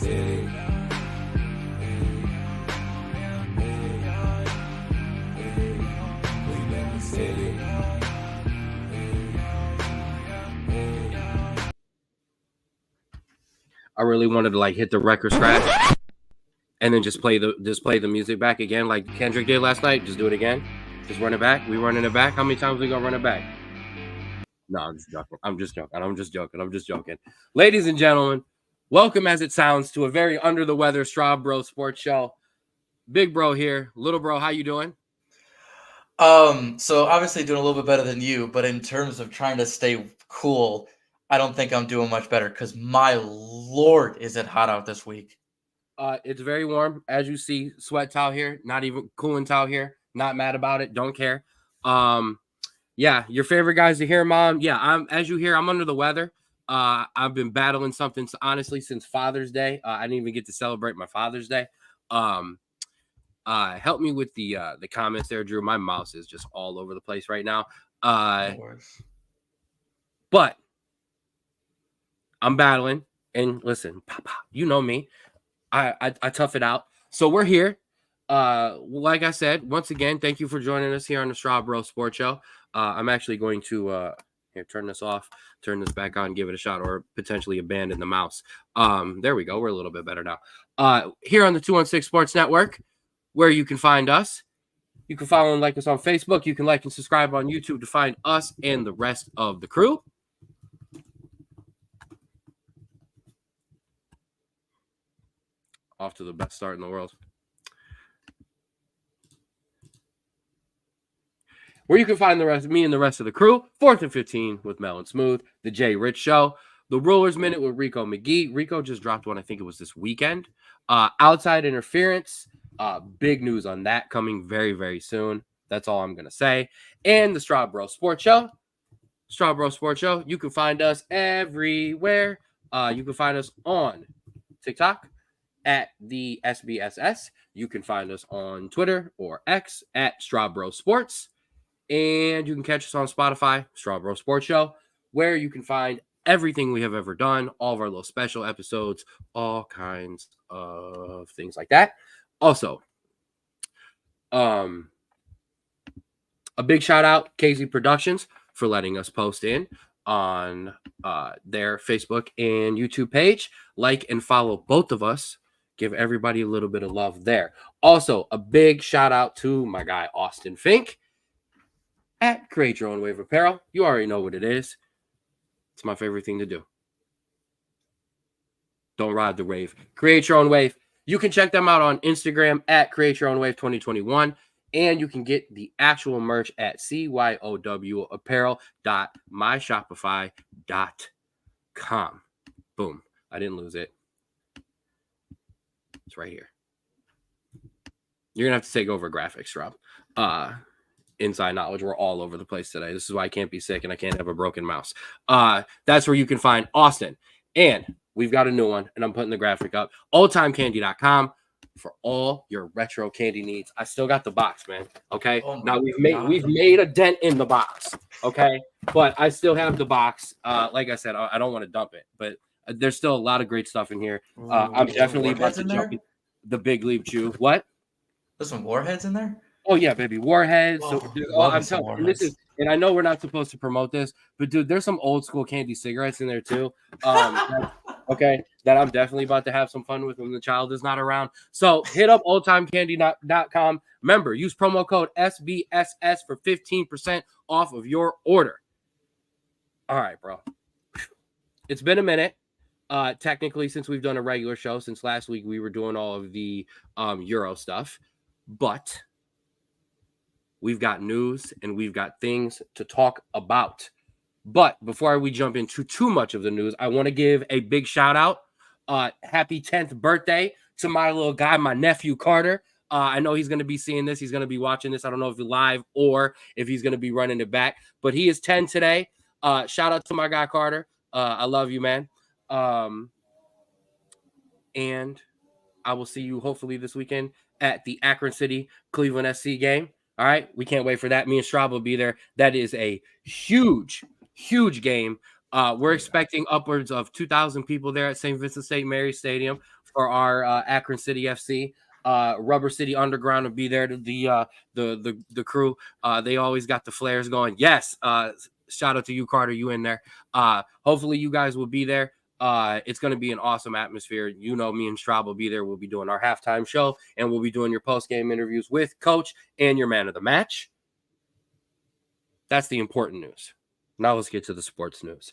city. Cleveland City. I really wanted to like hit the record scratch and then just play the music back again like Kendrick did last night. Just do it again. Just run it back. We running it back. How many times we gonna run it back? No, I'm just joking. Ladies and gentlemen, welcome as it sounds to a very under the weather Straub Bro Sports Show. Big bro here, little bro. How you doing? So obviously doing a little bit better than you, but in terms of trying to stay cool, I don't think I'm doing much better because my lord, is it hot out this week? It's very warm, as you see. Sweat towel here, not even cooling towel here. Not mad about it. Don't care. Yeah, your favorite guys are here, Mom. Yeah, as you hear, I'm under the weather. I've been battling something honestly since Father's Day. I didn't even get to celebrate my Father's Day. Help me with the comments there, Drew. My mouse is just all over the place right now. But I'm battling, and listen, Papa, you know me. I tough it out. So we're here. Like I said, once again, thank you for joining us here on the Straub Bro Sports Show. I'm actually going to here, turn this off, turn this back on, give it a shot, or potentially abandon the mouse. There we go. We're a little bit better now. Here on the 216 Sports Network, where you can find us. You can follow and like us on Facebook. You can like and subscribe on YouTube to find us and the rest of the crew. Off to the best start in the world. Where you can find the rest of me and the rest of the crew. 4th and 15 with Mel and Smooth. The Jay Rich Show. The Rulers Minute with Rico McGee. Rico just dropped one. I think it was this weekend. Outside Interference. Big news on that coming very, very soon. That's all I'm going to say. And the Straub Bro Sports Show. Straub Bro Sports Show. You can find us everywhere. You can find us on TikTok at the SBSS. You can find us on Twitter or X at Straub Bro Sports. And you can catch us on Spotify, Straub Bro Sports Show, where you can find everything we have ever done, all of our little special episodes, all kinds of things like that. Also, a big shout out KZ Productions for letting us post in on their Facebook and YouTube page. Like and follow both of us. Give everybody a little bit of love there. Also, a big shout out to my guy Austin Fink at Create Your Own Wave Apparel. You already know what it is. It's my favorite thing to do. Don't ride the wave. Create your own wave. You can check them out on Instagram at Create Your Own Wave 2021. And you can get the actual merch at cyowoapparel.myshopify.com. Boom. I didn't lose it. It's right here. You're going to have to take over graphics, Rob. Inside knowledge. We're all over the place today. This is why I can't be sick and I can't have a broken mouse. That's where you can find Austin. And we've got a new one, and I'm putting the graphic up. Oldtimecandy.com for all your retro candy needs. I still got the box, man. Okay. Now we've made a dent in the box. Okay. But I still have the box. Like I said, I don't want to dump it, but there's still a lot of great stuff in here. I'm definitely about to jump the Big Leap Chew. What? There's some Warheads in there? Oh yeah, baby, Warheads. So, dude, I'm telling you, and I know we're not supposed to promote this, but dude, there's some old school candy cigarettes in there too. That I'm definitely about to have some fun with when the child is not around. So hit up oldtimecandy.com. Remember, use promo code SBSS for 15% off of your order. All right, bro. It's been a minute. Technically, since we've done a regular show, since last week we were doing all of the Euro stuff, but we've got news and we've got things to talk about. But before we jump into too much of the news, I want to give a big shout out. Happy 10th birthday to my little guy, my nephew Carter. I know he's going to be seeing this. He's going to be watching this. I don't know if he's live or if he's going to be running it back, but he is 10 today. Shout out to my guy Carter. I love you, man. And I will see you hopefully this weekend at the Akron City Cleveland SC game. All right. We can't wait for that. Me and Straub will be there. That is a huge game. We're expecting upwards of 2,000 people there at St. Vincent St. Mary's Stadium for our Akron City FC. Rubber City Underground will be there to the crew. They always got the flares going. Yes. Shout out to you, Carter. You in there. Hopefully you guys will be there. It's going to be an awesome atmosphere. You know, me and Straub will be there. We'll be doing our halftime show, and we'll be doing your post-game interviews with Coach and your man of the match. That's the important news. Now let's get to the sports news.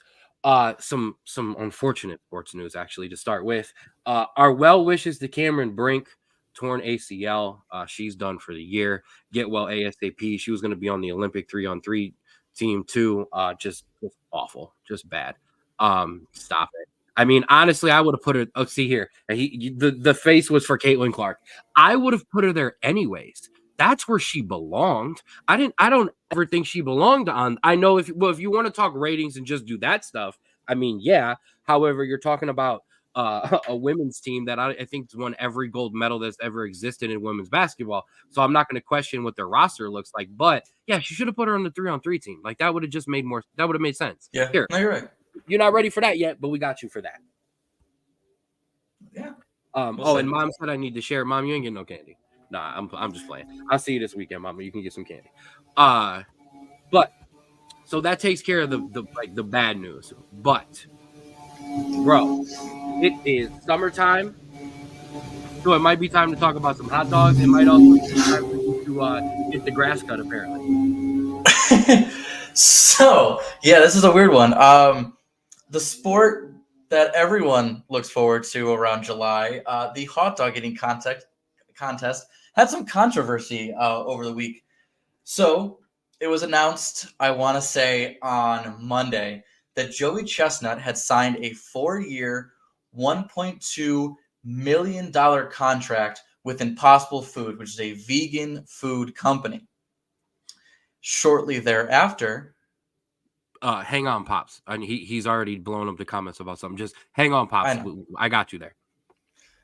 Some unfortunate sports news, actually, to start with. Our well wishes to Cameron Brink, torn ACL. She's done for the year. Get well ASAP. She was going to be on the Olympic 3-on-3 team too. Just awful, just bad. Stop it. I mean, honestly, I would have put her. Oh, see here, the face was for Caitlin Clark. I would have put her there anyways. That's where she belonged. I don't ever think she belonged on. I know if you want to talk ratings and just do that stuff, I mean, yeah. However, you're talking about a women's team that I think has won every gold medal that's ever existed in women's basketball. So I'm not going to question what their roster looks like. But yeah, she should have put her on the 3-on-3 team. Like that would have just made more. That would have made sense. Yeah, here, no, you're right. You're not ready for that yet, but we got you for that. Yeah. And Mom said I need to share. Mom, you ain't getting no candy. Nah, I'm just playing. I'll see you this weekend, Mama. You can get some candy. But so that takes care of the bad news. But bro, it is summertime, so it might be time to talk about some hot dogs. It might also be time to get the grass cut, apparently. So yeah, this is a weird one. The sport that everyone looks forward to around July, the hot dog eating contest had some controversy over the week. So it was announced, I want to say on Monday, that Joey Chestnut had signed a 4-year, $1.2 million contract with Impossible Food, which is a vegan food company. Shortly thereafter, hang on, Pops. And he's already blown up the comments about something. Just hang on, Pops. I got you there.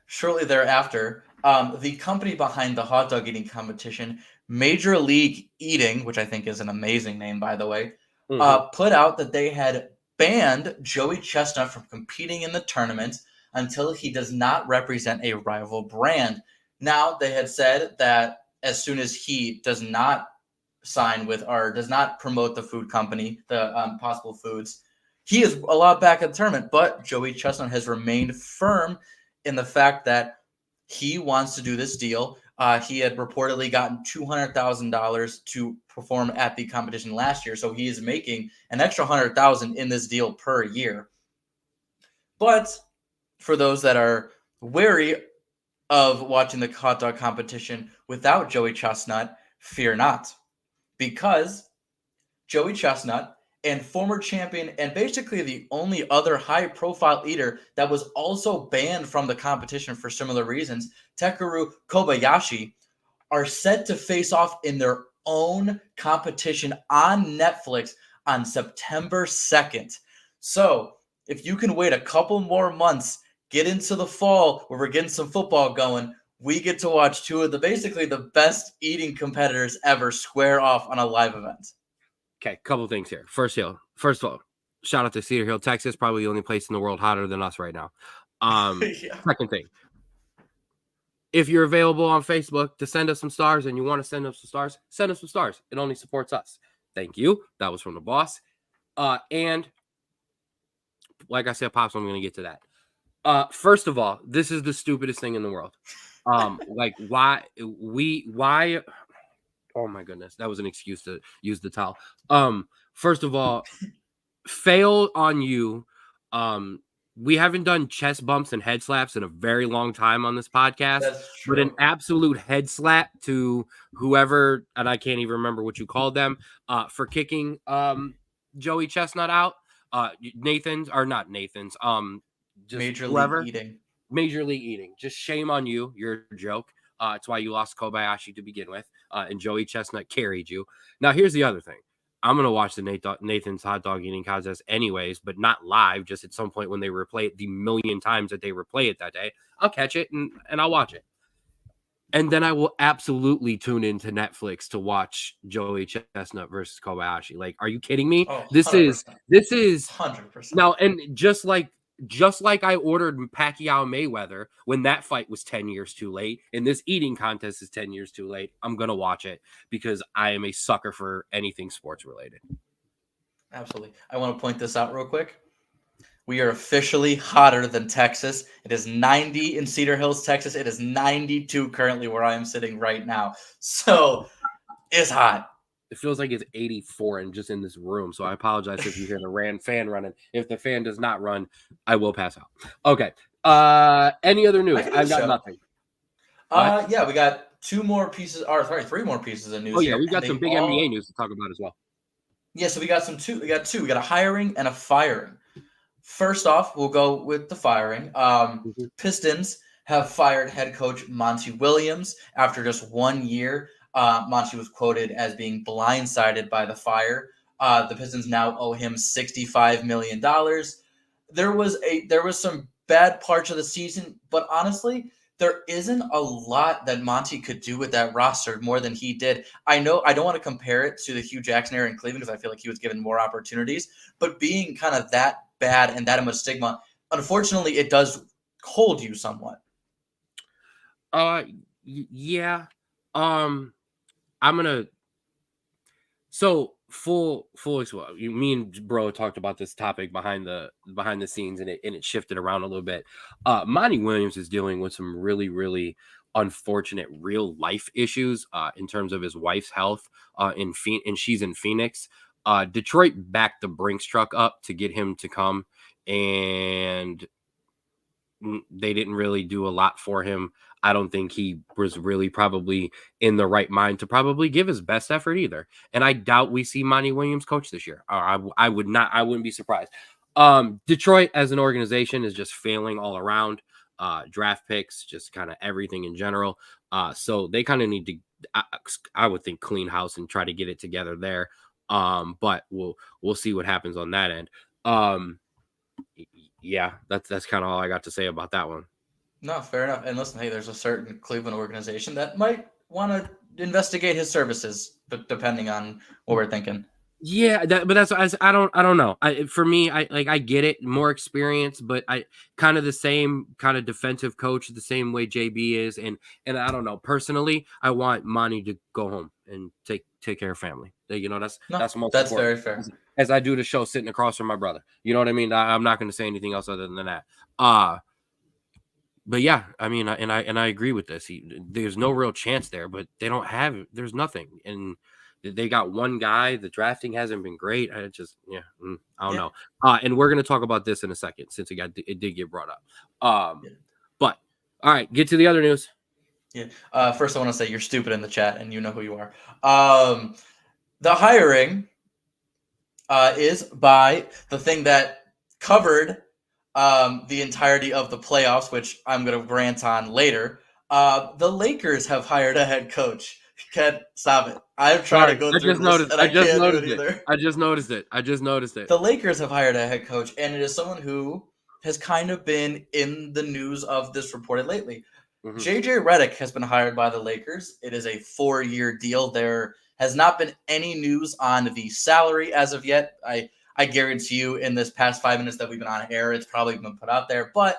Shortly thereafter, the company behind the hot dog eating competition, Major League Eating, which I think is an amazing name, by the way, put out that they had banned Joey Chestnut from competing in the tournament until he does not represent a rival brand. Now, they had said that as soon as he does not sign with or does not promote the food company, the Impossible Foods, he is allowed back at the tournament. But Joey Chestnut has remained firm in the fact that he wants to do this deal. He had reportedly gotten $200,000 to perform at the competition last year, so he is making an extra $100,000 in this deal per year. But for those that are wary of watching the hot dog competition without Joey Chestnut, fear not, because Joey Chestnut and former champion and basically the only other high-profile eater that was also banned from the competition for similar reasons, Takeru Kobayashi, are set to face off in their own competition on Netflix on September 2nd. So if you can wait a couple more months, get into the fall where we're getting some football going, we get to watch two of the best eating competitors ever square off on a live event. Okay, couple things here. First of all, shout out to Cedar Hill, Texas, probably the only place in the world hotter than us right now. Yeah. Second thing, if you're available on Facebook to send us some stars and you want to send us some stars, send us some stars. It only supports us. Thank you. That was from the boss. And like I said, Pops, I'm going to get to that. First of all, this is the stupidest thing in the world. Why? Oh my goodness, that was an excuse to use the towel. First of all, fail on you. We haven't done chest bumps and head slaps in a very long time on this podcast, but an absolute head slap to whoever, and I can't even remember what you called them, for kicking Joey Chestnut out. Nathan's or not Nathan's. Just Major League Eating. Major League Eating. Just shame on you. You're a joke. It's why you lost Kobayashi to begin with, and Joey Chestnut carried you. Now, here's the other thing. I'm going to watch the Nathan's hot dog eating contest anyways, but not live, just at some point when they replay it the million times that they replay it that day. I'll catch it and I'll watch it. And then I will absolutely tune into Netflix to watch Joey Chestnut versus Kobayashi. Like, are you kidding me? Oh, this is 100%. now, and just like just like I ordered Pacquiao Mayweather when that fight was 10 years too late, and this eating contest is 10 years too late, I'm going to watch it because I am a sucker for anything sports related. Absolutely. I want to point this out real quick. We are officially hotter than Texas. It is 90 in Cedar Hills, Texas. It is 92 currently where I am sitting right now. So it's hot. It feels like it's 84 and just in this room. So I apologize if you hear the fan running. If the fan does not run, I will pass out. Okay. Any other news? I've got nothing. Yeah, we got three more pieces of news. Oh yeah, we've got some big NBA news to talk about as well. Yeah, so we got two. We got a hiring and a firing. First off, we'll go with the firing. Pistons have fired head coach Monty Williams after just 1 year. Monty was quoted as being blindsided by the fire. The Pistons now owe him $65 million. There was some bad parts of the season, but honestly, there isn't a lot that Monty could do with that roster more than he did. I know I don't want to compare it to the Hugh Jackson era in Cleveland because I feel like he was given more opportunities, but being kind of that bad and that much stigma, unfortunately, it does hold you somewhat. Yeah. I'm gonna. So full. Me and bro talked about this topic behind the scenes, and it shifted around a little bit. Monty Williams is dealing with some really, really unfortunate real life issues in terms of his wife's health. And she's in Phoenix. Detroit backed the Brinks truck up to get him to come, and they didn't really do a lot for him. I don't think he was really probably in the right mind to probably give his best effort either. And I doubt we see Monty Williams coach this year. I wouldn't be surprised. Detroit as an organization is just failing all around. Draft picks, just kind of everything in general. So they kind of need to, I would think, clean house and try to get it together there. But we'll see what happens on that end. Yeah, that's kind of all I got to say about that one. No, fair enough. And listen, hey, there's a certain Cleveland organization that might want to investigate his services, but depending on what we're thinking. Yeah, but that's I don't know. For me, I get it, more experience, but I kind of the same kind of defensive coach, the same way JB is, and I don't know. Personally, I want Monty to go home and take care of family. You know, that's important. Very fair. As I do the show sitting across from my brother. You know what I mean? I'm not going to say anything else other than that. But yeah, I mean, I agree with this. There's no real chance there, but they don't have. There's nothing, and they got one guy. The drafting hasn't been great. I don't know. And we're gonna talk about this in a second since it did get brought up. But all right, get to the other news. Yeah. First, I want to say you're stupid in the chat, and you know who you are. The hiring is by the thing that covered the entirety of the playoffs, which I'm going to rant on later. The Lakers have hired a head coach. Can't stop it. I'm trying to go through this, and I can't do it either. I just noticed it. The Lakers have hired a head coach, and it is someone who has kind of been in the news of this reported lately. Mm-hmm. JJ Redick has been hired by the Lakers. It is a 4-year deal. There has not been any news on the salary as of yet. I guarantee you in this past 5 minutes that we've been on air, it's probably been put out there. But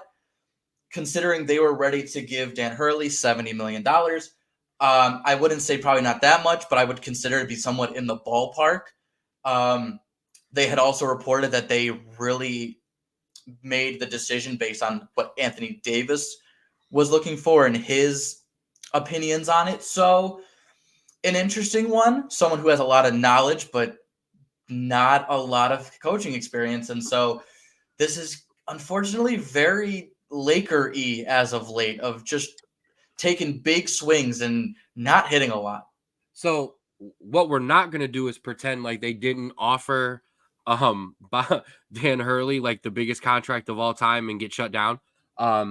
considering they were ready to give Dan Hurley $70 million, I wouldn't say probably not that much, but I would consider it to be somewhat in the ballpark. They had also reported that they really made the decision based on what Anthony Davis was looking for and his opinions on it. So an interesting one, someone who has a lot of knowledge, but not a lot of coaching experience. And so this is unfortunately very Laker-y as of late, of just taking big swings and not hitting a lot. So what we're not going to do is pretend like they didn't offer Dan Hurley like the biggest contract of all time and get shut down.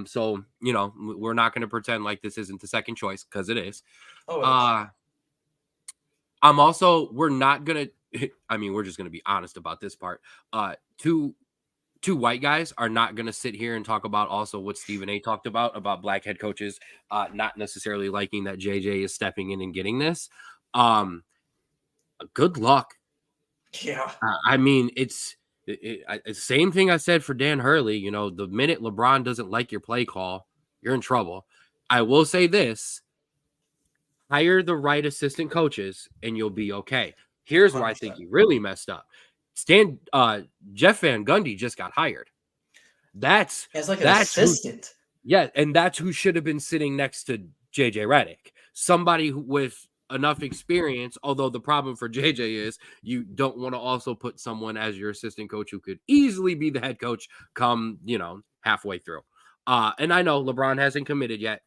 So, you know, we're not going to pretend like this isn't the second choice because it is. We're not going to, I mean, we're just going to be honest about this part. Two white guys are not going to sit here and talk about also what Stephen A talked about black head coaches not necessarily liking that JJ is stepping in and getting this. Good luck. Yeah. I mean, it's Same thing I said for Dan Hurley. You know, the minute LeBron doesn't like your play call, you're in trouble. I will say this: hire the right assistant coaches, and you'll be okay. Here's where 100%. I think he really messed up. Jeff Van Gundy just got hired. That's an assistant. And that's who should have been sitting next to JJ Redick. Somebody with enough experience, although the problem for JJ is you don't want to also put someone as your assistant coach who could easily be the head coach come, halfway through. And I know LeBron hasn't committed yet.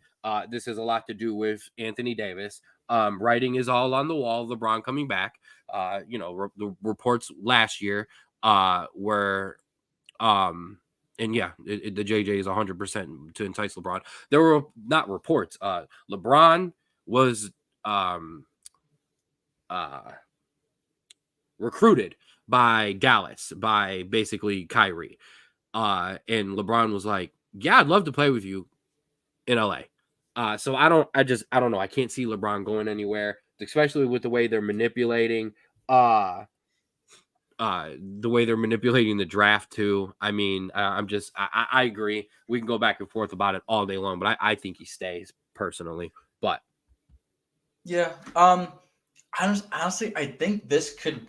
This has a lot to do with Anthony Davis. Writing is all on the wall. LeBron coming back. The reports last year were and yeah, the JJ is 100% to entice LeBron. There were not reports. LeBron was recruited by Dallas, by basically Kyrie. And LeBron was like, yeah, I'd love to play with you in LA. So I don't know. I can't see LeBron going anywhere, especially with the way they're manipulating the way they're manipulating the draft too. I mean, I agree. We can go back and forth about it all day long, but I think he stays personally. But yeah, honestly, I think this could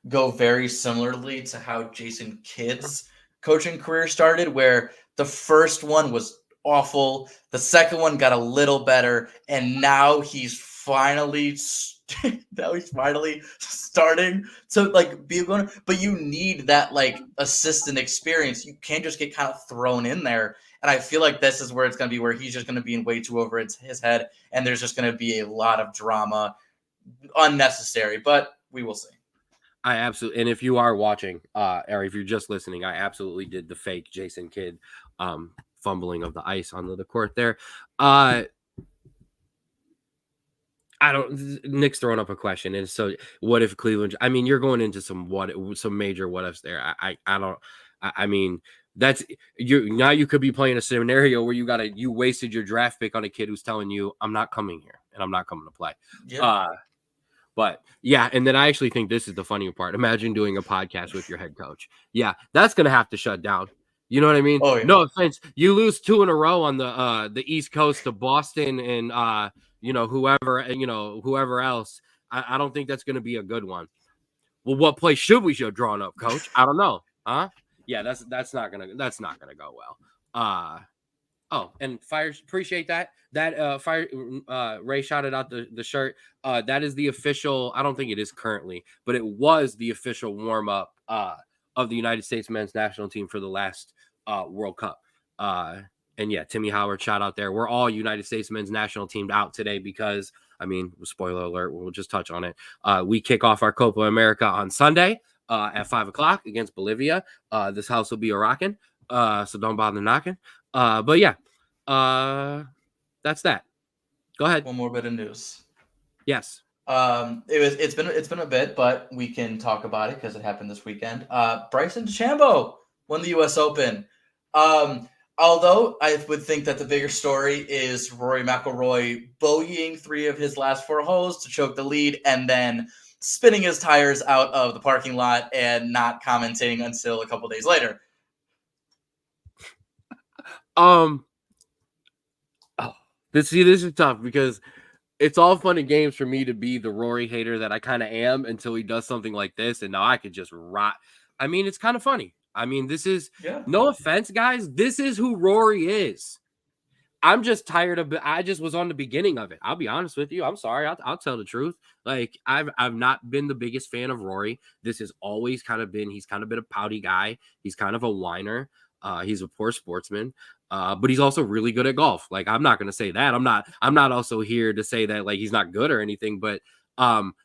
go very similarly to how Jason Kidd's coaching career started, where the first one was awful, the second one got a little better, and now he's finally starting to be going. But you need that assistant experience. You can't just get kind of thrown in there. And I feel like this is where it's going to be, where he's just going to be in way too over his head, and there's just going to be a lot of drama, unnecessary. But we will see. I absolutely, and if you are watching, or if you're just listening, I absolutely did the fake Jason Kidd fumbling of the ice onto the court there. Nick's throwing up a question, and so what if Cleveland? I mean, you're going into some major what ifs there. I mean, that's now you could be playing a scenario where you wasted your draft pick on a kid who's telling you, I'm not coming here and I'm not coming to play. Yeah. But yeah, and then I actually think this is the funny part. Imagine doing a podcast with your head coach. Yeah, that's gonna have to shut down. You know what I mean? Oh, yeah. No offense. You lose 2 in a row on the East Coast to Boston and whoever else. I don't think that's gonna be a good one. Well, what play should we have drawn up, coach? I don't know. Huh? Yeah, that's not gonna go well. Oh, and Fires, appreciate that. That Fire Ray shouted out the shirt. That is the official. I don't think it is currently, but it was the official warm up of the United States men's national team for the last World Cup. And yeah, Timmy Howard, shout out there. We're all United States men's national team out today because, I mean, spoiler alert, we'll just touch on it. We kick off our Copa America on Sunday at 5:00 against Bolivia. This house will be a rocking, so don't bother knocking. But yeah, that's that. Go ahead. One more bit of news. Yes. It's been a bit, but we can talk about it because it happened this weekend. Bryson DeChambeau won the U.S. Open. Although I would think that the bigger story is Rory McIlroy bogeying 3 of his last 4 holes to choke the lead and then spinning his tires out of the parking lot and not commentating until a couple days later. This is tough because it's all fun and games for me to be the Rory hater that I kind of am until he does something like this, and now I could just rot. I mean, it's kind of funny. I mean, this is no offense, guys. This is who Rory is. I'm just tired of it. I just was on the beginning of it. I'll be honest with you. I'm sorry. I'll tell the truth. Like I've not been the biggest fan of Rory. This has always kind of been. He's kind of been a pouty guy. He's kind of a whiner. He's a poor sportsman. But he's also really good at golf. Like I'm not going to say that. I'm not also here to say that like he's not good or anything. But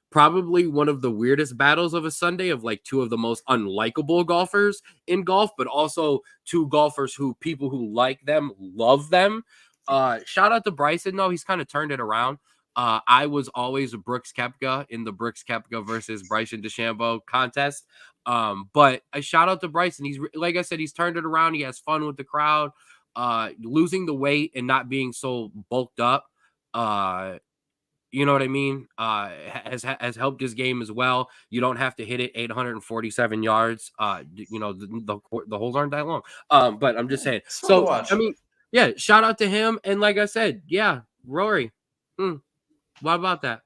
probably one of the weirdest battles of a Sunday of like 2 of the most unlikable golfers in golf, but also 2 golfers who people who like them love them. Shout out to Bryson though. He's kind of turned it around. I was always a Brooks Koepka in the Brooks Koepka versus Bryson DeChambeau contest. But a shout out to Bryson. He's like I said, he's turned it around. He has fun with the crowd. Losing the weight and not being so bulked up. You know what I mean? Has helped his game as well. You don't have to hit it 847 yards. The holes aren't that long. But I'm just saying. It's fun to So watch. I mean, yeah, shout out to him. And like I said, yeah, Rory. What about that?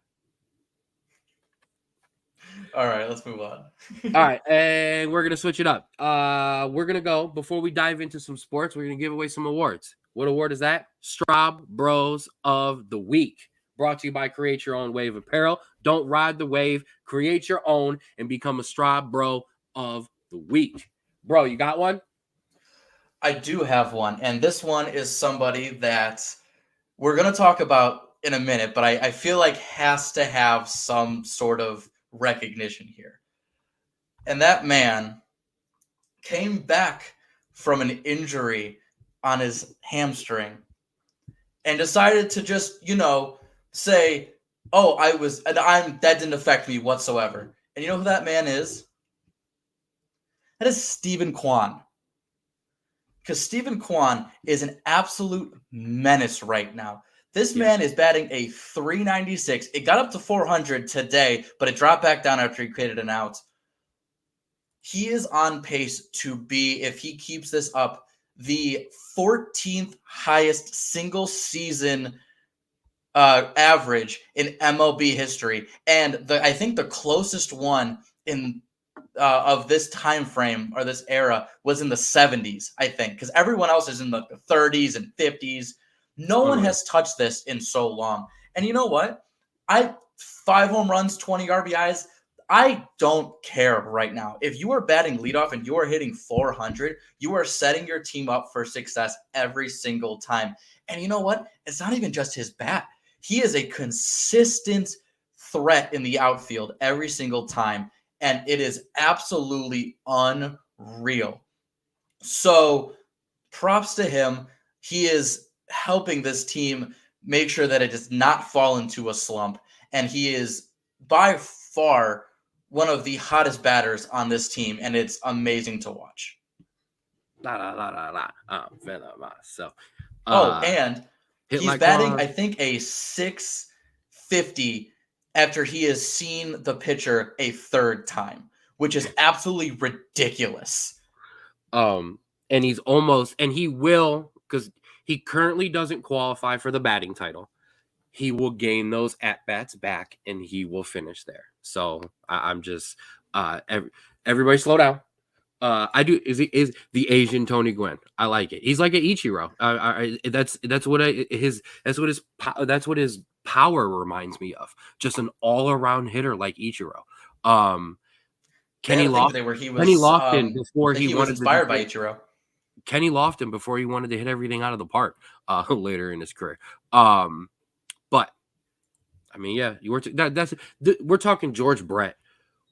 All right, let's move on. All right, and we're gonna switch it up. We're gonna go before we dive into some sports. We're gonna give away some awards. What award is that? Straub Bros of the Week. Brought to you by Create Your Own Wave Apparel. Don't ride the wave. Create your own and become a Straub Bro of the Week. Bro, you got one? I do have one, and this one is somebody that we're going to talk about in a minute, but I feel like has to have some sort of recognition here. And that man came back from an injury on his hamstring and decided to just, say, "Oh, that didn't affect me whatsoever." And you know who that man is? That is Stephen Kwan. Because Stephen Kwan is an absolute menace right now. This man is batting a 396. It got up to 400 today, but it dropped back down after he created an out. He is on pace to be, if he keeps this up, the 14th highest single season average in MLB history. And I think the closest one in of this time frame or this era was in the 70s, I think, because everyone else is in the 30s and 50s. No one has touched this in so long. And you know what? 5 home runs, 20 RBIs. I don't care right now. If you are batting leadoff and you are hitting 400, you are setting your team up for success every single time. And you know what? It's not even just his bat. He is a consistent threat in the outfield every single time. And it is absolutely unreal. So props to him. He is helping this team make sure that it does not fall into a slump. And he is by far one of the hottest batters on this team. And it's amazing to watch. So, and he's batting, I think, a 650 after he has seen the pitcher a third time, which is absolutely ridiculous. And he's almost, and he will, because he currently doesn't qualify for the batting title. He will gain those at-bats back, and he will finish there. So I'm just, everybody slow down. Is the Asian Tony Gwynn? I like it. He's like an Ichiro. That's what his power reminds me of. Just an all-around hitter like Ichiro. Kenny Lofton before he was inspired by Ichiro. Kenny Lofton before he wanted to hit everything out of the park later in his career. But I mean, yeah, we're talking George Brett.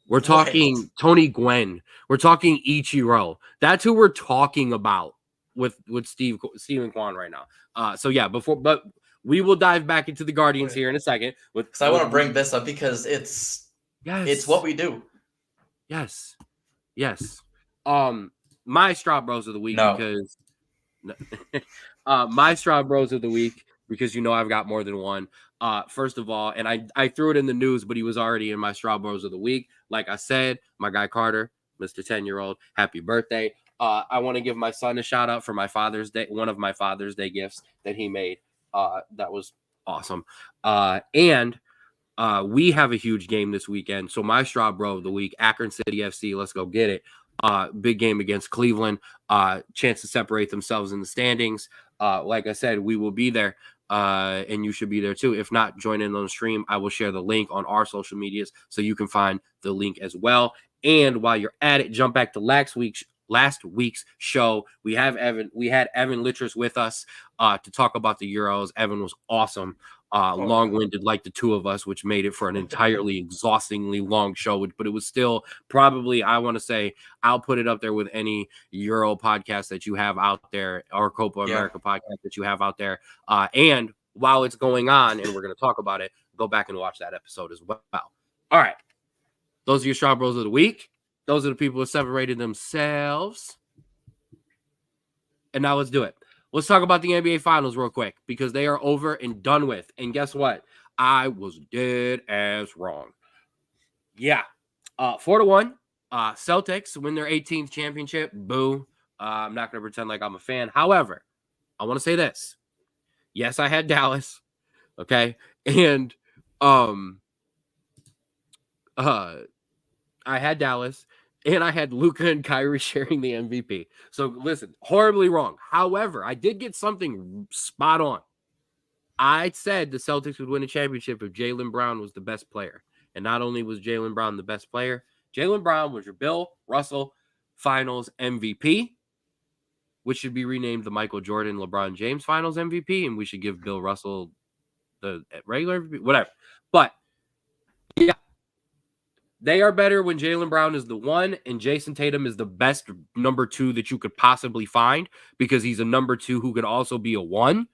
We're talking Tony Gwynn. We're talking Ichiro. That's who we're talking about with Stephen Kwan right now. So yeah, but we will dive back into the Guardians here in a second. Because I want to bring this up because it's what we do. Yes. My Straub Bros of the week because my Straub Bros of the week because I've got more than one. First of all, and I threw it in the news, but he was already in my Straub Bros of the week. Like I said, my guy Carter, Mr. 10-year-old, happy birthday. I want to give my son a shout out for my Father's Day, one of my Father's Day gifts that he made. That was awesome. And we have a huge game this weekend. So my Straub Bro of the week, Akron City FC, let's go get it. Big game against Cleveland. Chance to separate themselves in the standings. Like I said, we will be there. And you should be there too. If not, join in on the stream. I will share the link on our social medias so you can find the link as well. And while you're at it, jump back to last week's show. We had Evan Littress with us to talk about the Euros. Evan was awesome. Long-winded like the two of us, which made it for an entirely exhaustingly long show, but it was still probably, I want to say, I'll put it up there with any Euro podcast that you have out there or Copa America podcast that you have out there. And while it's going on, and we're going to talk about it, go back and watch that episode as well. All right. Those are your Straub Bros of the week. Those are the people who separated themselves. And now let's do it. Let's talk about the NBA Finals real quick because they are over and done with. And guess what? I was dead as wrong. Yeah. 4-1. Celtics win their 18th championship. Boo. I'm not going to pretend like I'm a fan. However, I want to say this. Yes, I had Dallas. Okay. And I had Dallas and I had Luka and Kyrie sharing the MVP. So listen, horribly wrong. However, I did get something spot on. I said the Celtics would win a championship if Jaylen Brown was the best player. And not only was Jaylen Brown the best player, Jaylen Brown was your Bill Russell Finals MVP, which should be renamed the Michael Jordan LeBron James Finals MVP, and we should give Bill Russell the regular MVP, whatever. But yeah, they are better when Jaylen Brown is the one and Jason Tatum is the best number two that you could possibly find because he's a number two who could also be a one.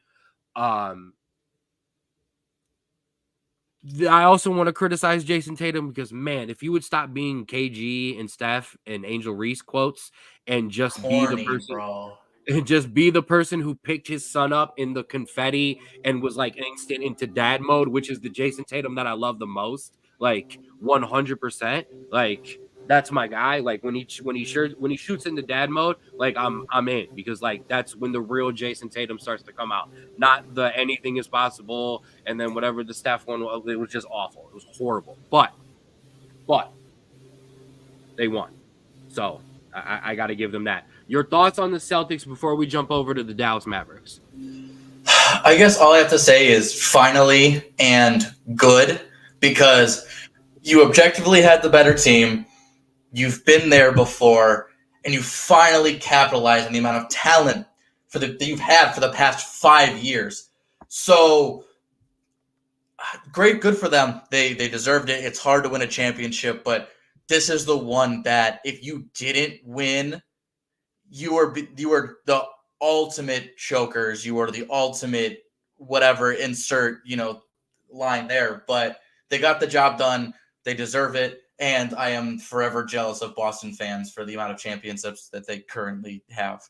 I also want to criticize Jason Tatum because, man, if you would stop being KG and Steph and Angel Reese quotes and just be the person, bro. And just be the person who picked his son up in the confetti and was like instant into dad mode, which is the Jason Tatum that I love the most. Like 100%. Like that's my guy. Like when he shoots into dad mode, like I'm in because like that's when the real Jason Tatum starts to come out. Not the anything is possible and then whatever the Steph one was, it was just awful. It was horrible. But they won. So I got to give them that. Your thoughts on the Celtics before we jump over to the Dallas Mavericks? I guess all I have to say is finally and good because you objectively had the better team. You've been there before, and you finally capitalized on the amount of talent that you've had for the past 5 years. So great, good for them. They deserved it. It's hard to win a championship, but this is the one that if you didn't win, you were the ultimate chokers. You were the ultimate whatever, insert, line there. But they got the job done. They deserve it. And I am forever jealous of Boston fans for the amount of championships that they currently have.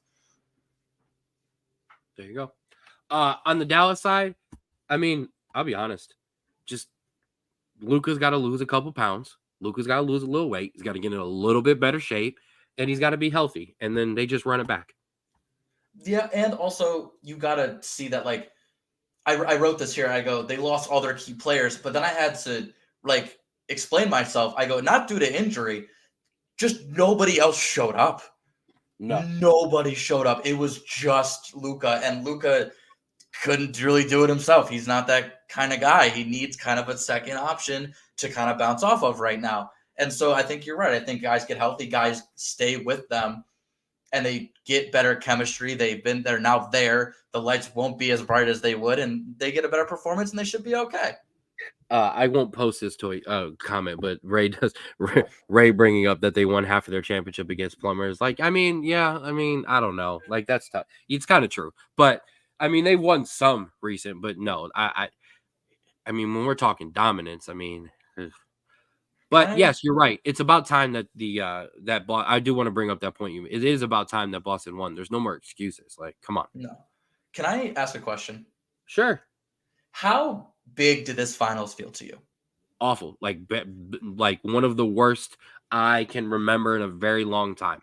There you go. On the Dallas side, I mean, I'll be honest. Just Luka's got to lose a couple pounds. Luka's got to lose a little weight. He's got to get in a little bit better shape. And he's got to be healthy. And then they just run it back. Yeah, and also you got to see that, like, I wrote this here. I go, they lost all their key players. But then I had to, like, explain myself. I go, not due to injury. Just nobody else showed up. No. Nobody showed up. It was just Luka. And Luka couldn't really do it himself. He's not that kind of guy. He needs kind of a second option to kind of bounce off of right now. And so I think you're right. I think guys get healthy, guys stay with them, and they get better chemistry. They're now there. The lights won't be as bright as they would, and they get a better performance, and they should be okay. I won't post this comment, but Ray does. Ray bringing up that they won half of their championship against Plumbers. Like, I mean, yeah, I mean, I don't know. Like, that's tough. It's kind of true, but I mean, they won some recent, but no, I mean, when we're talking dominance, I mean, but yes, you're right. It's about time that I do want to bring up that point. It is about time that Boston won. There's no more excuses. Like, come on. No. Can I ask a question? Sure. How big did this finals feel to you? Awful. Like one of the worst I can remember in a very long time.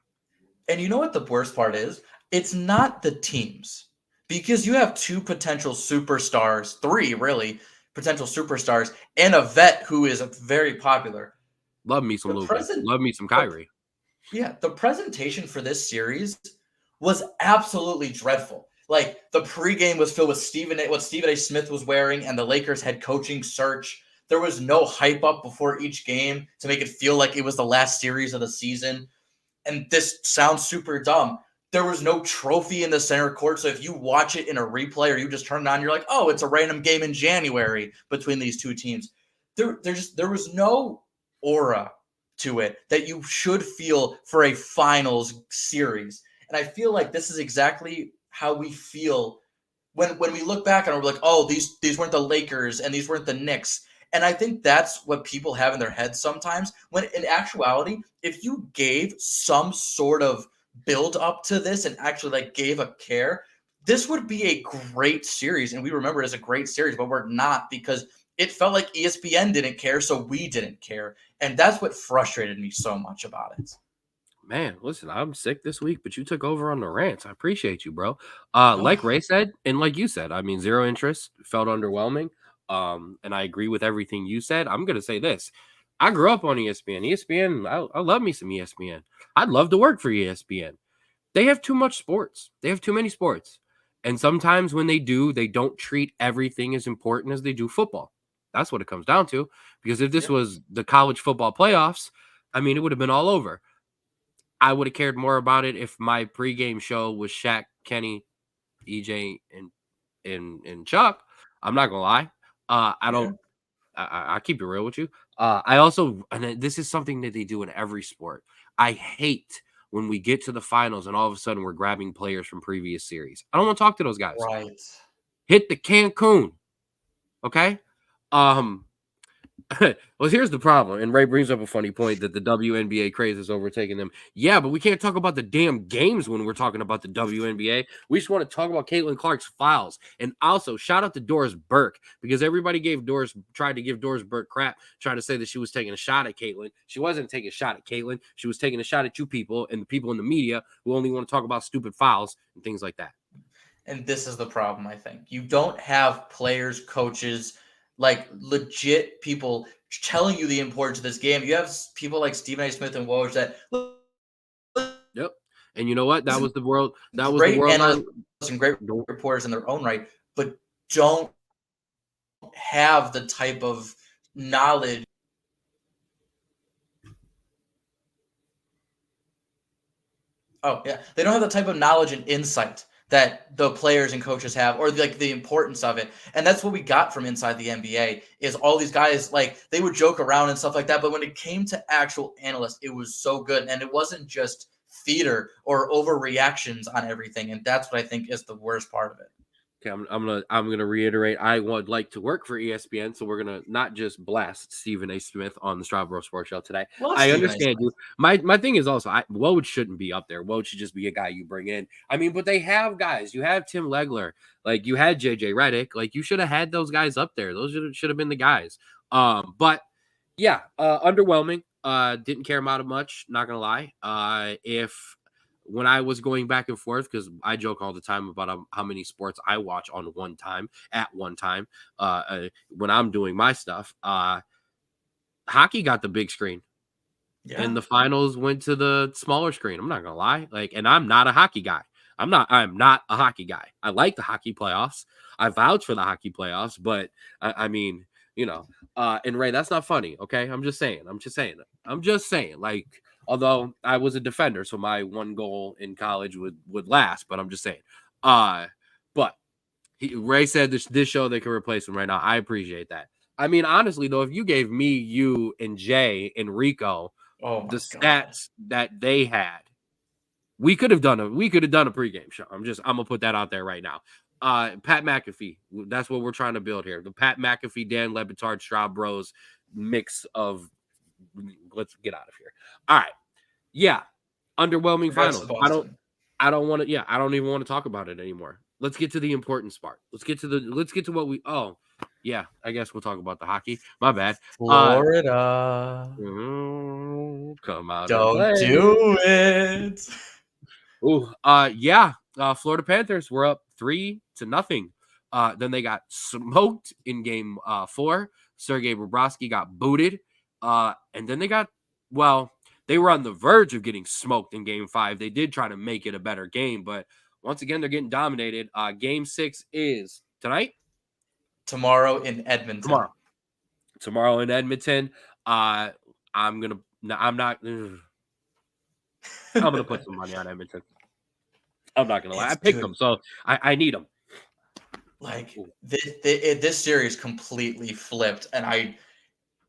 And you know what the worst part is? It's not the teams. Because you have two potential superstars, three really potential superstars, and a vet who is very popular. Love me some Luka. Love me some Kyrie. The presentation for this series was absolutely dreadful. Like, the pregame was filled with what Stephen A. Smith was wearing and the Lakers head coaching search. There was no hype up before each game to make it feel like it was the last series of the season. And this sounds super dumb. There was no trophy in the center court. So if you watch it in a replay or you just turn it on, you're like, oh, it's a random game in January between these two teams. There was no aura to it that you should feel for a finals series. And I feel like this is exactly how we feel when we look back and we're like, oh, these weren't the Lakers and these weren't the Knicks. And I think that's what people have in their heads sometimes, when in actuality, if you gave some sort of build up to this and actually like gave a care, this would be a great series. And we remember it as a great series, but we're not, because it felt like ESPN didn't care, so we didn't care. And that's what frustrated me so much about it. Man, listen, I'm sick this week, but you took over on the rants. I appreciate you, bro. Like Ray said, and like you said, I mean, zero interest, felt underwhelming. And I agree with everything you said. I'm gonna say this. I grew up on ESPN. ESPN, I love me some ESPN. I'd love to work for ESPN. They have too much sports. They have too many sports. And sometimes when they do, they don't treat everything as important as they do football. That's what it comes down to. Because if this was the college football playoffs, I mean, it would have been all over. I would have cared more about it if my pregame show was Shaq, Kenny, EJ, and Chuck. I'm not gonna lie. I don't. I keep it real with you. I also, and this is something that they do in every sport. I hate when we get to the finals and all of a sudden we're grabbing players from previous series. I don't want to talk to those guys. Right. Hit the Cancun. Okay. Well, here's the problem, and Ray brings up a funny point that the WNBA craze has overtaken them. Yeah, but we can't talk about the damn games when we're talking about the WNBA. We just want to talk about Caitlin Clark's fouls. And also, shout out to Doris Burke, because everybody tried to give Doris Burke crap, trying to say that she was taking a shot at Caitlin. She wasn't taking a shot at Caitlin. She was taking a shot at you people and the people in the media who only want to talk about stupid fouls and things like that. And this is the problem, I think. You don't have players, coaches, like legit people telling you the importance of this game. You have people like Stephen A. Smith and Woj that Yep. And you know what? That was the world. That was great the world. Analysts and great reporters in their own right, but don't have the type of knowledge. Oh yeah, they don't have the type of knowledge and insight that the players and coaches have, or like the importance of it. And that's what we got from inside the NBA is all these guys, like they would joke around and stuff like that. But when it came to actual analysts, it was so good. And it wasn't just theater or overreactions on everything. And that's what I think is the worst part of it. Okay, I'm gonna reiterate. I would like to work for ESPN, so we're gonna not just blast Stephen A. Smith on the Straub Sports Show today. I understand you. My thing is also, Woj shouldn't be up there. Woj should just be a guy you bring in. I mean, but they have guys. You have Tim Legler, like you had JJ Redick. Like you should have had those guys up there. Those should have been the guys. But yeah, underwhelming. Didn't care about it much. Not gonna lie. When I was going back and forth, because I joke all the time about how many sports I watch at one time, when I'm doing my stuff, hockey got the big screen. Yeah. And the finals went to the smaller screen. I'm not going to lie. And I'm not a hockey guy. I'm not a hockey guy. I like the hockey playoffs. I vouch for the hockey playoffs, but I mean, and Ray, that's not funny. Okay. I'm just saying, like, although I was a defender, so my one goal in college would last, but I'm just saying. But Ray said this show they can replace him right now. I appreciate that. I mean, honestly, though, if you gave me, you, and Jay and Rico the stats that they had, we could have done a pregame show. I'm gonna put that out there right now. Pat McAfee, that's what we're trying to build here. The Pat McAfee, Dan Le Batard, Straub Bros mix of. Let's get out of here. All right. Yeah. Underwhelming finals. I don't want to. Yeah. I don't even want to talk about it anymore. Let's get to the important part. Let's get to what we. Oh, yeah. I guess we'll talk about the hockey. My bad. Florida. Come out. Don't do it. Ooh. Yeah. Florida Panthers were up 3-0. Then they got smoked in game 4. Sergei Bobrovsky got booted. And then they were on the verge of getting smoked in game 5. They did try to make it a better game, but once again, they're getting dominated. Game 6 is tonight? Tomorrow in Edmonton. Tomorrow in Edmonton. I'm going to put some money on Edmonton. I'm not going to lie. I picked them, so I need them. Like, this series completely flipped, and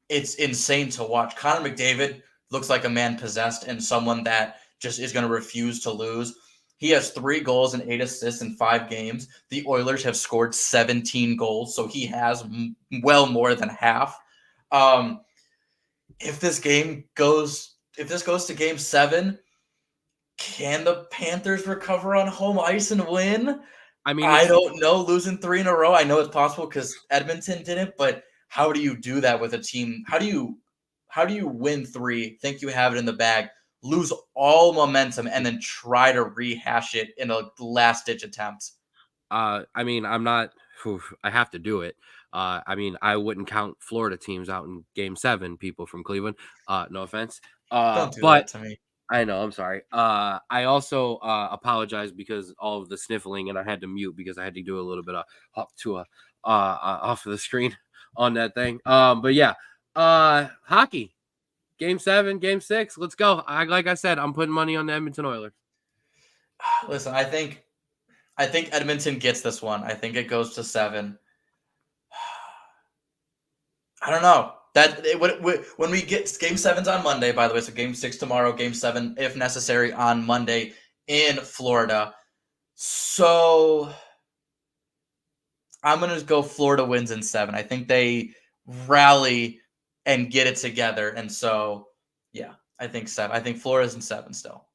it's insane to watch. Connor McDavid looks like a man possessed and someone that just is going to refuse to lose. He has 3 goals and 8 assists in 5 games. The Oilers have scored 17 goals, so he has well more than half. If this goes to game 7, can the Panthers recover on home ice and win? I mean, I don't know. Losing 3 in a row, I know it's possible because Edmonton didn't, but how do you do that with a team? How do you win 3, think you have it in the bag, lose all momentum, and then try to rehash it in a last-ditch attempt? I mean, I'm not. I have to do it. I mean, I wouldn't count Florida teams out in Game 7. People from Cleveland. No offense. Don't do But that to me. I know. I'm sorry. I also apologize because all of the sniffling, and I had to mute because I had to do a little bit of hop to a off of the screen on that thing. But yeah, hockey. Game 7, Game 6. Let's go. Like I said, I'm putting money on the Edmonton Oilers. Listen, I think Edmonton gets this one. I think it goes to 7. I don't know. When we get Game 7's on Monday, by the way, so Game 6 tomorrow, Game 7, if necessary, on Monday in Florida. So I'm gonna go Florida wins in 7. I think they rally and get it together, and so yeah, I think 7. I think Florida's in 7 still.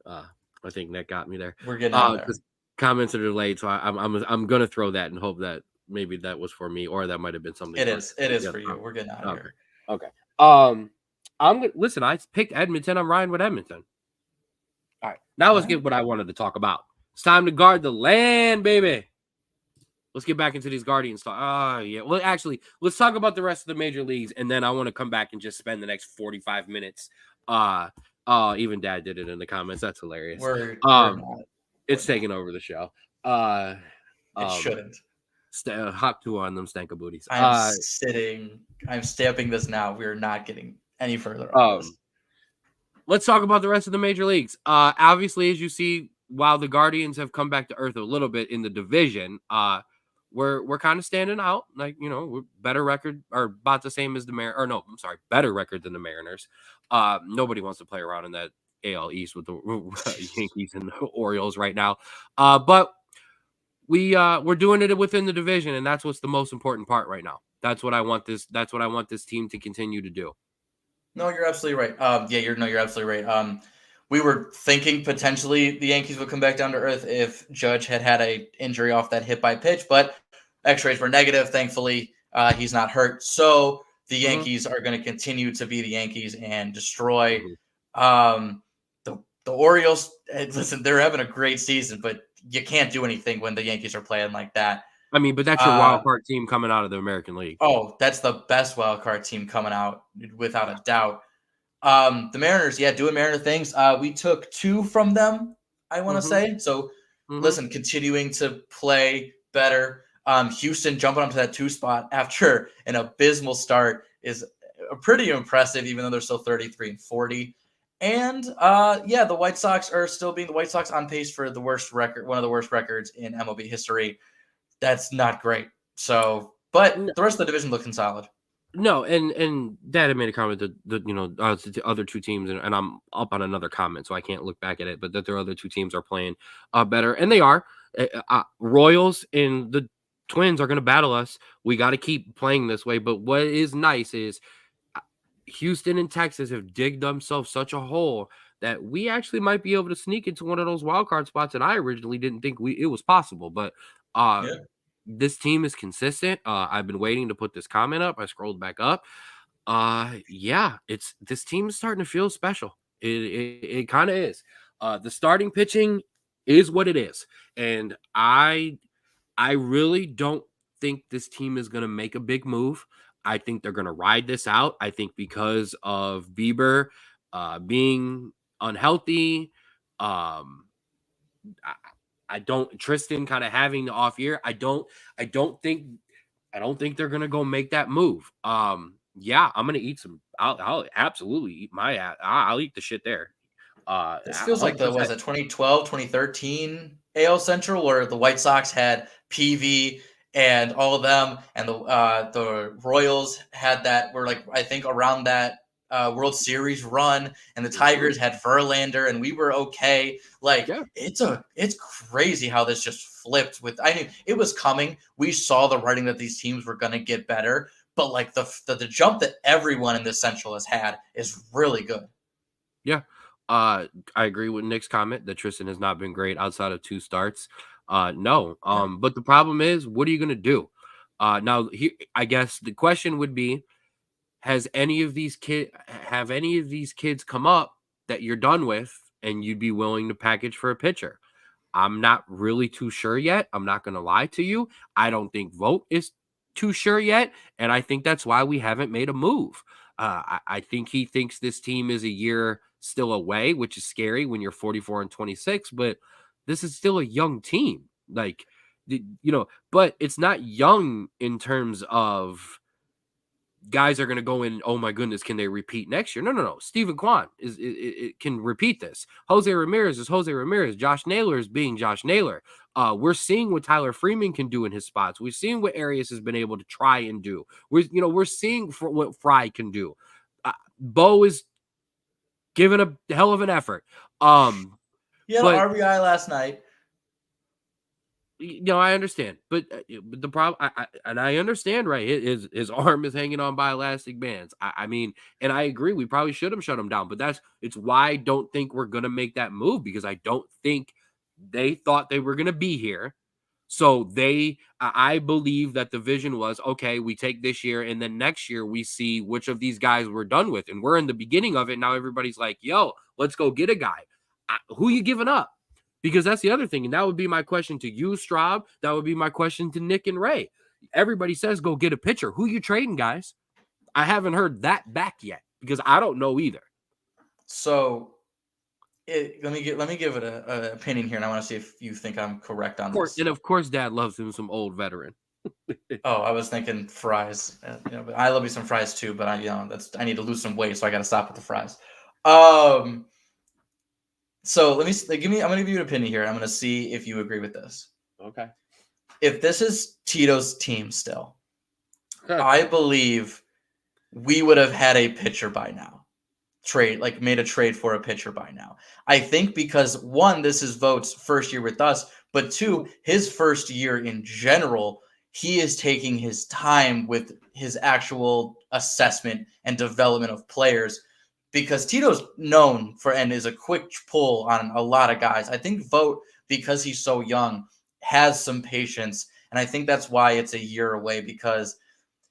I think Nick got me there. We're getting out there. Comments are delayed, so I'm gonna throw that and hope that maybe that was for me, or that might have been something. It is for you. We're getting out of here. Okay. Listen. I picked Edmonton. I'm riding with Edmonton. All right. Now let's get what I wanted to talk about. It's time to guard the land, baby. Let's get back into these Guardians talk. Yeah. Well, actually, let's talk about the rest of the major leagues, and then I want to come back and just spend the next 45 minutes. Even Dad did it in the comments. That's hilarious. It's taking over the show. It shouldn't. Hop 2 on them stanka booties. I'm stamping this now. We're not getting any further. Let's talk about the rest of the major leagues. Obviously, as you see, while the Guardians have come back to earth a little bit in the division, we're kind of standing out. Like, we're better record, or about the same as the Mariners. Or no, I'm sorry, better record than the Mariners. Nobody wants to play around in that AL East with the Yankees and the Orioles right now. But we're doing it within the division, and that's what's the most important part right now. That's what I want this team to continue to do. No, you're absolutely right. You're absolutely right. We were thinking potentially the Yankees would come back down to earth if Judge had an injury off that hit by pitch, but X-rays were negative. Thankfully, he's not hurt. So the Yankees are going to continue to be the Yankees and destroy the Orioles. Listen, they're having a great season, but you can't do anything when the Yankees are playing like that. I mean, but that's your wild card team coming out of the American League. Oh, that's the best wild card team coming out without a doubt. The Mariners, doing Mariner things. We took 2 from them, I want to say. So, listen, continuing to play better. Houston jumping up to that 2 spot after an abysmal start is pretty impressive, even though they're still 33-40. And the White Sox are still being the White Sox on pace for the worst record, one of the worst records in MLB history. That's not great. So, but the rest of the division looking solid. No, and Dad had made a comment that the other 2 teams, and I'm up on another comment, so I can't look back at it, but that their other 2 teams are playing better, and they are. Royals and the Twins are going to battle us. We got to keep playing this way. But what is nice is Houston and Texas have digged themselves such a hole that we actually might be able to sneak into one of those wild card spots that I originally didn't think it was possible. But this team is consistent. I've been waiting to put this comment up. I scrolled back up. This team is starting to feel special. It kind of is. The starting pitching is what it is, and I really don't think this team is going to make a big move. I think they're going to ride this out. I think because of Bieber being unhealthy, Tristan kind of having the off year. I don't think they're going to go make that move. I'm going to eat some. I'll absolutely eat I'll eat the shit there. This feels like 2012, 2013 AL Central, where the White Sox had PV and all of them, and the Royals had that. Were like, I think around that World Series run, and the Tigers had Verlander, and we were okay. It's crazy how this just flipped. It was coming. We saw the writing that these teams were going to get better, but like the jump that everyone in the Central has had is really good. Yeah. I agree with Nick's comment that Tristan has not been great outside of 2 starts. But the problem is, what are you going to do? Now, I guess the question would be: have any of these kids come up that you're done with, and you'd be willing to package for a pitcher? I'm not really too sure yet. I'm not going to lie to you. I don't think Vogt is too sure yet, and I think that's why we haven't made a move. I think he thinks this team is a year still away, which is scary when you're 44 and 26, but this is still a young team. Like, but it's not young in terms of guys are going to go in. Oh my goodness, can they repeat next year? No. Steven Kwan can repeat this. Jose Ramirez is Jose Ramirez. Josh Naylor is being Josh Naylor. We're seeing what Tyler Freeman can do in his spots. We're seeing what Arias has been able to try and do. We're seeing what Fry can do. Bo is giving a hell of an effort. He had an RBI last night. I understand, but the problem, I understand, right? His arm is hanging on by elastic bands. I mean, and I agree, we probably should have shut him down, but it's why I don't think we're gonna make that move, because I don't think they thought they were gonna be here. So I believe that the vision was, okay, we take this year, and then next year we see which of these guys we're done with, and we're in the beginning of it now. Everybody's like, yo, let's go get a guy. Who you giving up? Because that's the other thing. And that would be my question to you, Straub. That would be my question to Nick and Ray. Everybody says go get a pitcher. Who you trading, guys? I haven't heard that back yet, because I don't know either. So let me give it an opinion here, and I want to see if you think I'm correct on this. And of course, Dad loves him some old veteran. Oh, I was thinking fries. But I love me some fries too. But I need to lose some weight, so I got to stop with the fries. So I'm going to give you an opinion here. I'm going to see if you agree with this. Okay. If this is Tito's team still, I believe we would have had a pitcher by now. Made a trade for a pitcher by now. I think because, one, this is Vogt's first year with us, but two, his first year in general, he is taking his time with his actual assessment and development of players. Because Tito's known for and is a quick pull on a lot of guys. I think Vogt, because he's so young, has some patience. And I think that's why it's a year away, because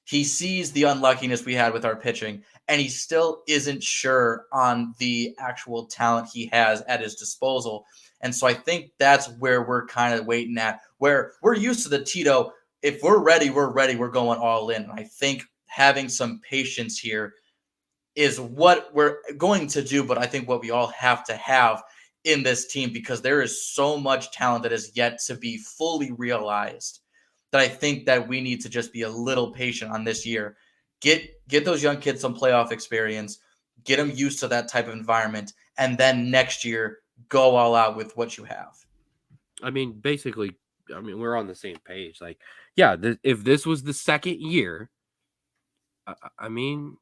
he sees the unluckiness we had with our pitching, and he still isn't sure on the actual talent he has at his disposal. And so I think that's where we're kind of waiting at, where we're used to the Tito. If we're ready, we're ready. We're going all in. And I think having some patience here is what we're going to do, but I think what we all have to have in this team, because there is so much talent that is yet to be fully realized, that I think that we need to just be a little patient on this year. Get those young kids some playoff experience, get them used to that type of environment, and then next year go all out with what you have. I mean, basically, we're on the same page. Like, yeah, if this was the second year, I mean,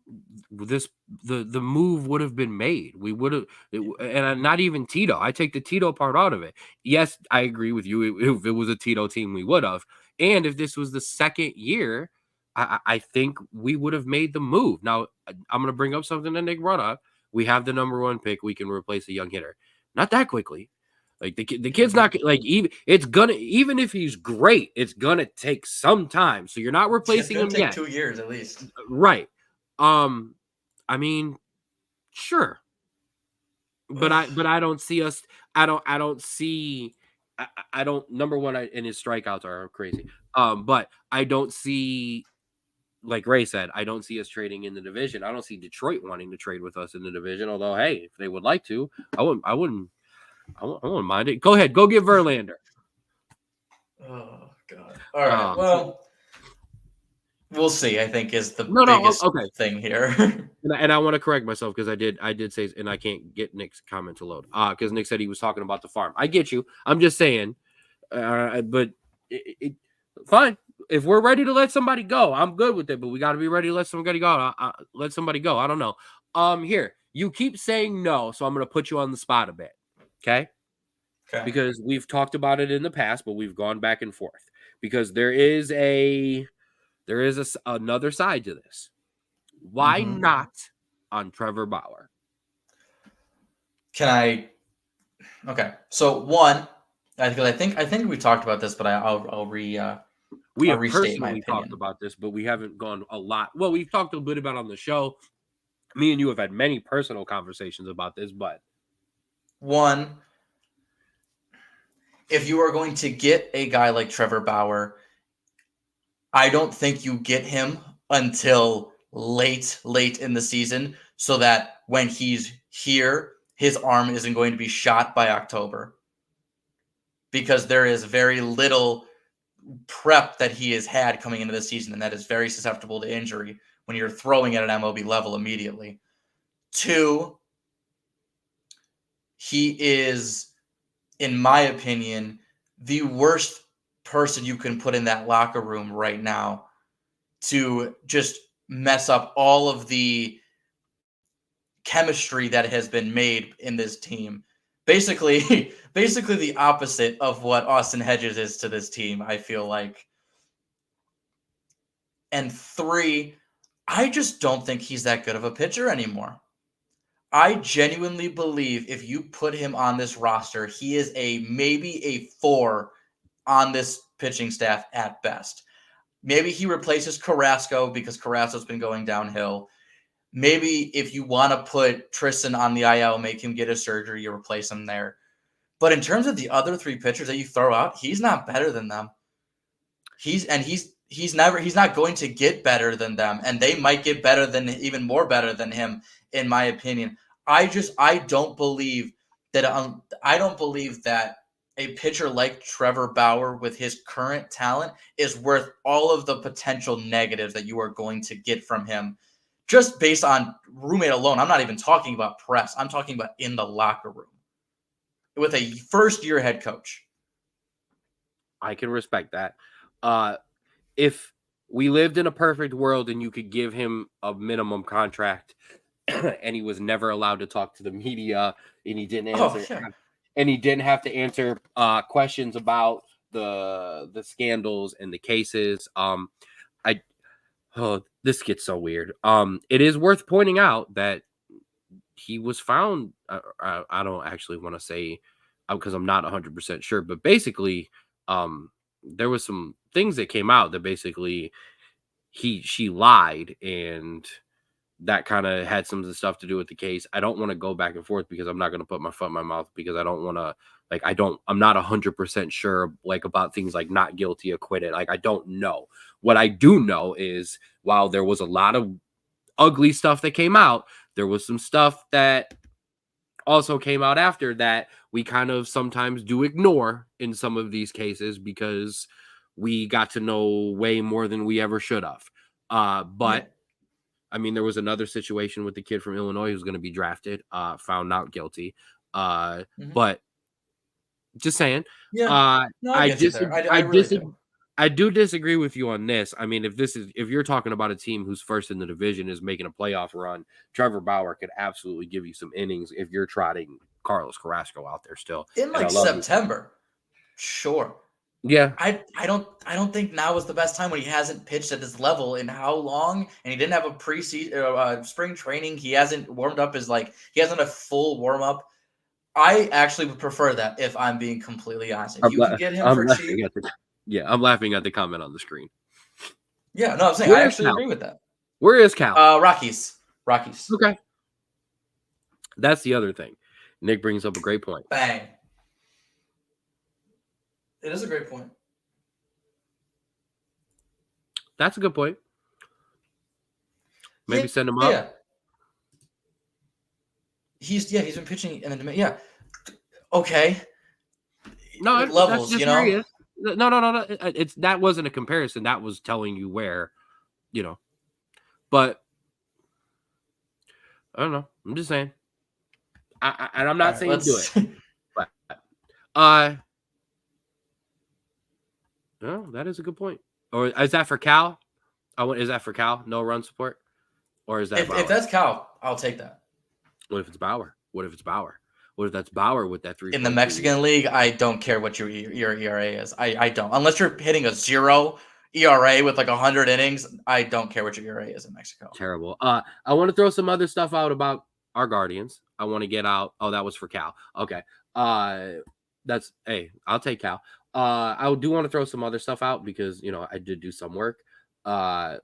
the move would have been made. We would have, and not even Tito. I take the Tito part out of it. Yes, I agree with you. If it was a Tito team, we would have. And if this was the second year, I think we would have made the move. Now, I'm going to bring up something that Nick brought up. We have the number one pick. We can replace a young hitter. Not that quickly. Like the kid's not like even if he's great, it's gonna take some time. So you're not replacing him yet. 2 years at least. Right. I mean, sure. But I don't see us. I don't see. I don't. Number one, and his strikeouts are crazy. But I don't see. Like Ray said, I don't see us trading in the division. I don't see Detroit wanting to trade with us in the division. Although, hey, if they would like to, I wouldn't mind it. Go ahead. Go get Verlander. Oh, God. All right. Well, we'll see, I think, is the biggest thing here. and I want to correct myself, because I did say, and I can't get Nick's comment to load. Because Nick said he was talking about the farm. I get you. I'm just saying. But fine. If we're ready to let somebody go, I'm good with it. But we got to be ready to let somebody go. Let somebody go. I don't know. Here, you keep saying no, so I'm going to put you on the spot a bit. Okay. Because we've talked about it in the past, but we've gone back and forth, because there is another side to this. Why not on Trevor Bauer? Okay. So one, because I think we talked about this, but I'll We have personally talked about this, but we haven't gone a lot. Well, we've talked a bit about it on the show. Me and you have had many personal conversations about this, but one, if you are going to get a guy like Trevor Bauer, I don't think you get him until late in the season, so that when he's here, his arm isn't going to be shot by October, because there is very little prep that he has had coming into the season, and that is very susceptible to injury when you're throwing at an MLB level immediately. 2, he is, in my opinion, the worst person you can put in that locker room right now to just mess up all of the chemistry that has been made in this team. Basically the opposite of what Austin Hedges is to this team, I feel like. And 3, I just don't think he's that good of a pitcher anymore. I genuinely believe if you put him on this roster, he is maybe a 4 on this pitching staff at best. Maybe he replaces Carrasco because Carrasco's been going downhill. Maybe if you want to put Tristan on the IL, make him get a surgery, you replace him there. But in terms of the other 3 pitchers that you throw out, he's not better than them. He's not going to get better than them, and they might get even more better than him, in my opinion. I don't believe that a pitcher like Trevor Bauer with his current talent is worth all of the potential negatives that you are going to get from him just based on roommate alone. I'm not even talking about press. I'm talking about in the locker room with a first-year head coach. I can respect that. If we lived in a perfect world and you could give him a minimum contract and he was never allowed to talk to the media and he didn't answer and he didn't have to answer questions about the scandals and the cases, this gets so weird. It is worth pointing out that he was found, I don't actually want to say because I'm not 100% sure, but basically there was some things that came out that basically she lied, and that kind of had some of the stuff to do with the case. I don't want to go back and forth because I'm not going to put my foot in my mouth, because I don't want to, I'm not 100% sure about things like not guilty, acquitted. I don't know. What I do know is while there was a lot of ugly stuff that came out, there was some stuff that also came out after that we kind of sometimes do ignore in some of these cases because we got to know way more than we ever should have. But I mean, there was another situation with the kid from Illinois who's going to be drafted, found not guilty. But just saying, I do disagree with you on this. I mean, if you're talking about a team who's first in the division is making a playoff run, Trevor Bauer could absolutely give you some innings if you're trotting Carlos Carrasco out there still in September. Sure. Yeah. I don't think now is the best time when he hasn't pitched at this level in how long, and he didn't have a preseason spring training. He hasn't warmed up he hasn't a full warm up. I actually would prefer that, if I'm being completely honest. If you can get him for cheap. I'm laughing at the comment on the screen. Yeah, no, I'm saying I actually agree with that. Where is Cal? Rockies. Okay. That's the other thing. Nick brings up a great point. Bang. It is a great point. That's a good point. Maybe send him up. Yeah. He's been pitching in the yeah. Okay. No, levels, that's just No. That wasn't a comparison. That was telling you where, But I don't know. I'm just saying. And I'm not saying do it. But no, that is a good point. Or is that for Cal? Is that for Cal? No run support? Or is that if that's Cal, I'll take that. What if it's Bauer? What if that's Bauer with that 3? In the Mexican League, I don't care what your ERA is. I don't. Unless you're hitting a 0 ERA with 100 innings, I don't care what your ERA is in Mexico. Terrible. I want to throw some other stuff out about our Guardians. I want to get out. Oh, that was for Cal. Okay. I'll take Cal. I do want to throw some other stuff out because I did do some work.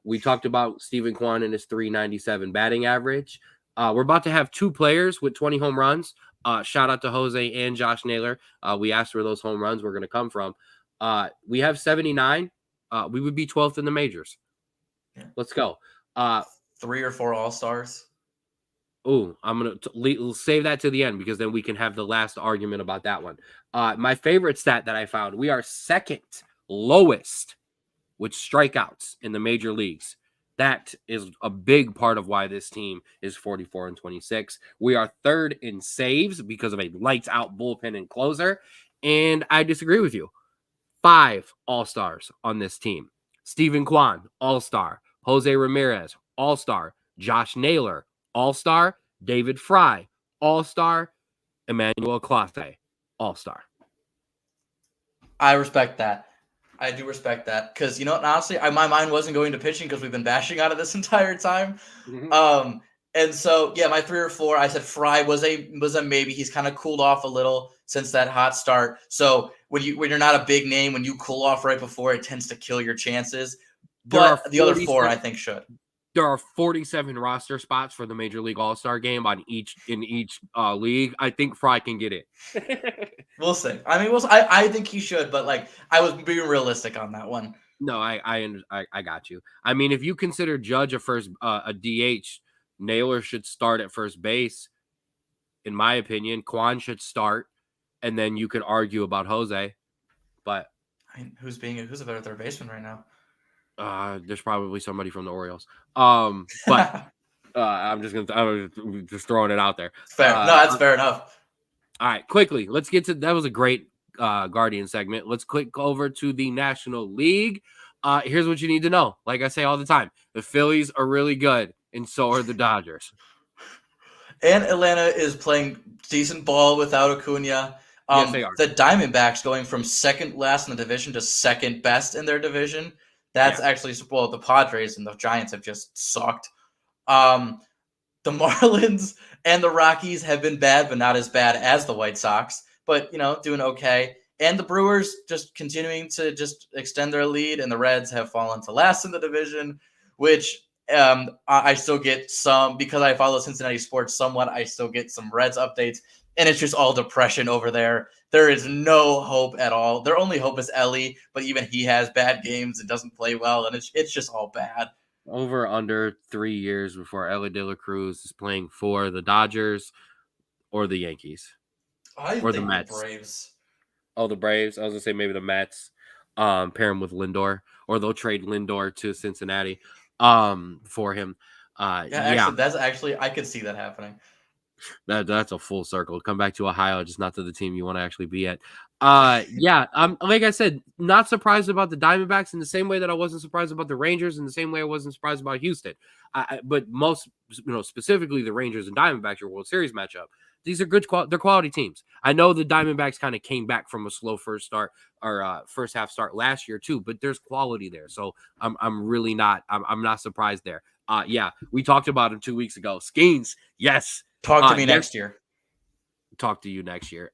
We talked about Stephen Kwan and his 397 batting average. We're about to have 2 players with 20 home runs. Shout out to Jose and Josh Naylor. We asked where those home runs were going to come from. We have 79. We would be 12th in the majors. Yeah. Let's go. 3 or 4 All-Stars. Oh, I'm going to save that to the end because then we can have the last argument about that one. My favorite stat that I found, we are second lowest with strikeouts in the major leagues. That is a big part of why this team is 44-26. We are third in saves because of a lights out bullpen and closer. And I disagree with you. 5 All-Stars on this team. Stephen Kwan, All-Star. Jose Ramirez, All-Star. Josh Naylor, All-Star. David Fry, All-Star. Emmanuel Clase, All-Star. I respect that. I do respect that because honestly, my mind wasn't going to pitching because we've been bashing on it this entire time. Mm-hmm. And so my 3 or 4, I said Fry was a maybe. He's kind of cooled off a little since that hot start. So when you're not a big name, when you cool off right before, it tends to kill your chances. But the other 4, I think, should. There are 47 roster spots for the Major League All-Star game in each league. I think Fry can get it. We'll see. I mean, I think he should, but I was being realistic on that one. No, I got you. I mean, if you consider Judge a DH, Naylor should start at first base. In my opinion, Kwan should start, and then you could argue about Jose. But I mean, who's a better third baseman right now? There's probably somebody from the Orioles. But I'm just throwing it out there. Fair. No, that's fair enough. All right, quickly, let's get to that. Was a great Guardian segment. Let's click over to the National League. Here's what you need to know. Like I say all the time, the Phillies are really good, and so are the Dodgers. And Atlanta is playing decent ball without Acuna. Yes, they are. The Diamondbacks going from second last in the division to second best in their division. That's actually, well, the Padres and the Giants have just sucked. The Marlins and the Rockies have been bad, but not as bad as the White Sox. But, doing okay. And the Brewers just continuing to just extend their lead, and the Reds have fallen to last in the division, which I still get some, because I follow Cincinnati sports somewhat, I still get some Reds updates, and it's just all depression over there. There is no hope at all. Their only hope is Ellie, but even he has bad games and doesn't play well, and it's just all bad. Over under 3 years before Ellie De La Cruz is playing for the Dodgers or the Yankees. Or the Mets. The Braves. Oh, the Braves. I was going to say maybe the Mets. Pair him with Lindor, or they'll trade Lindor to Cincinnati for him. That's actually, I could see that happening. That's a full circle. Come back to Ohio, just not to the team you want to actually be at. Like I said, not surprised about the Diamondbacks in the same way that I wasn't surprised about the Rangers, in the same way I wasn't surprised about Houston. But most, specifically the Rangers and Diamondbacks, your World Series matchup. These are good, they're quality teams. I know the Diamondbacks kind of came back from a slow first half start last year too, but there's quality there. So I'm really not, I'm not surprised there. We talked about him 2 weeks ago. Skeens, yes. Talk to me next year. Talk to you next year.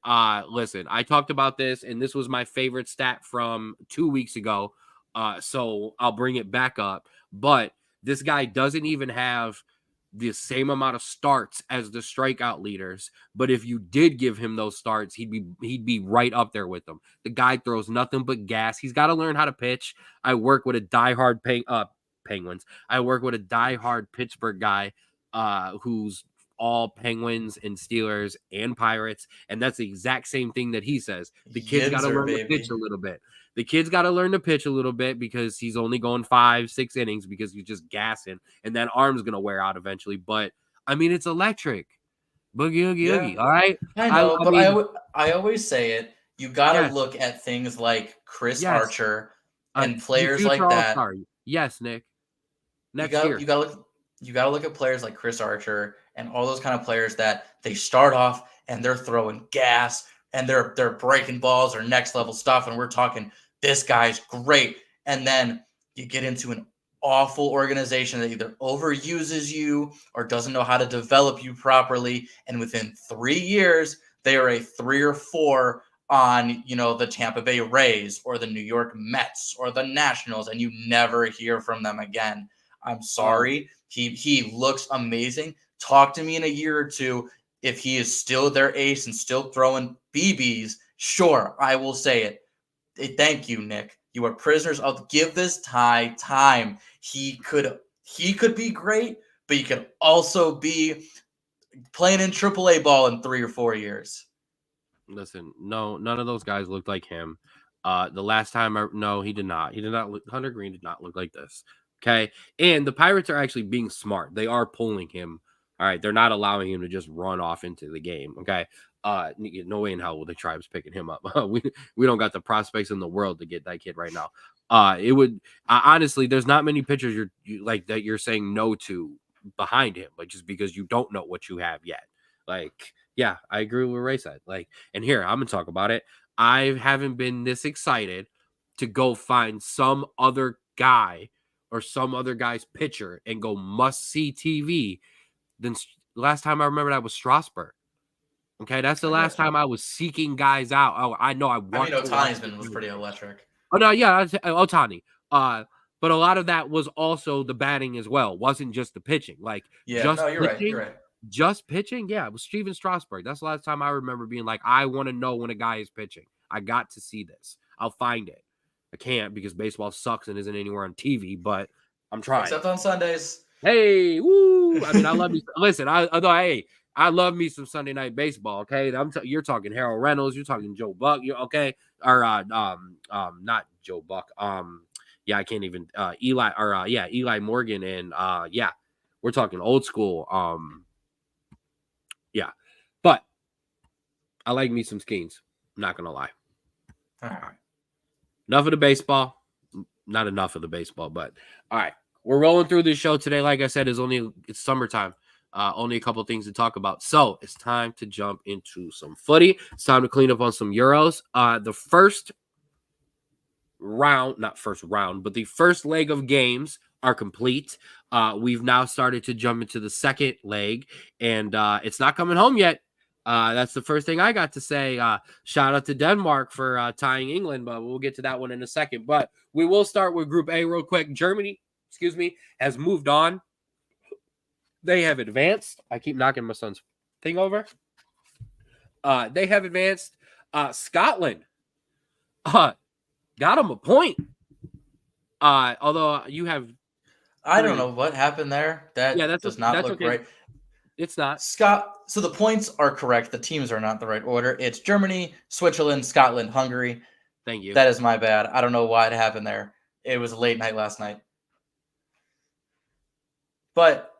Listen, I talked about this, and this was my favorite stat from 2 weeks ago. So I'll bring it back up. But this guy doesn't even have the same amount of starts as the strikeout leaders. But if you did give him those starts, he'd be right up there with them. The guy throws nothing but gas. He's got to learn how to pitch. I work with a diehard Penguins. I work with a diehard Pittsburgh guy who's all Penguins and Steelers and Pirates, and that's the exact same thing that he says. The kid's got to learn to pitch a little bit. The kid's got to learn to pitch a little bit because he's only going 5-6 innings because he's just gassing, and that arm's going to wear out eventually. But, I mean, it's electric. Boogie, oogie, oogie, all right? I know, I always say it. You got to look at things like Chris Archer and players like that. Yes, Nick. Next year. You got to look at players like Chris Archer and all those kind of players that they start off and they're throwing gas and they're breaking balls or next level stuff. And we're talking, this guy's great. And then you get into an awful organization that either overuses you or doesn't know how to develop you properly. And within 3 years, they are a 3 or 4 on, the Tampa Bay Rays or the New York Mets or the Nationals, and you never hear from them again. I'm sorry. He looks amazing. Talk to me in a year or two. If he is still their ace and still throwing BBs, sure, I will say it. Thank you, Nick. You are prisoners of. Give this guy time. He could be great, but he could also be playing in AAA ball in 3 or 4 years. Listen, no, none of those guys looked like him. The last time, he did not. He did not look. Hunter Green did not look like this. Okay, and the Pirates are actually being smart. They are pulling him. All right, they're not allowing him to just run off into the game. Okay, no way in hell will the Tribe's picking him up. we don't got the prospects in the world to get that kid right now. It would honestly, there's not many pitchers like that you're saying no to behind him, like just because you don't know what you have yet. Like, yeah, I agree with what Ray said. Like, and here I'm gonna talk about it. I haven't been this excited to go find some other guy or some other guy's pitcher and go must see TV than last time I remember that was Strasburg. Okay, that's the last time I was seeking guys out. Oh, I know I want. Ohtani's was pretty electric. Oh no, yeah, Ohtani. But a lot of that was also the batting as well. It wasn't just the pitching. Like, you're right. You're right. Just pitching, yeah, it was Steven Strasburg. That's the last time I remember being like, I want to know when a guy is pitching. I got to see this. I'll find it. I can't because baseball sucks and isn't anywhere on TV, but I'm trying. Except on Sundays. Hey, woo! I mean, I love you. Listen, I love me some Sunday night baseball. Okay, you're talking Harold Reynolds. You're talking Joe Buck. You okay? Or not Joe Buck. Yeah, I can't even. Eli Morgan and yeah, we're talking old school. Yeah, but I like me some Skeens. I'm not gonna lie. All right. Enough of the baseball. Not enough of the baseball, but all right. We're rolling through this show today. Like I said, it's summertime. Only a couple things to talk about. So it's time to jump into some footy. It's time to clean up on some Euros. The first leg of games are complete. We've now started to jump into the second leg, and it's not coming home yet. That's the first thing I got to say. Shout out to Denmark for tying England, but we'll get to that one in a second. But we will start with Group A real quick. Germany, has moved on. They have advanced. I keep knocking my son's thing over. They have advanced. Scotland got them a point. Although you have... I don't know what happened there. That does not look right. It's not. So the points are correct. The teams are not the right order. It's Germany, Switzerland, Scotland, Hungary. Thank you. That is my bad. I don't know why it happened there. It was a late night last night. But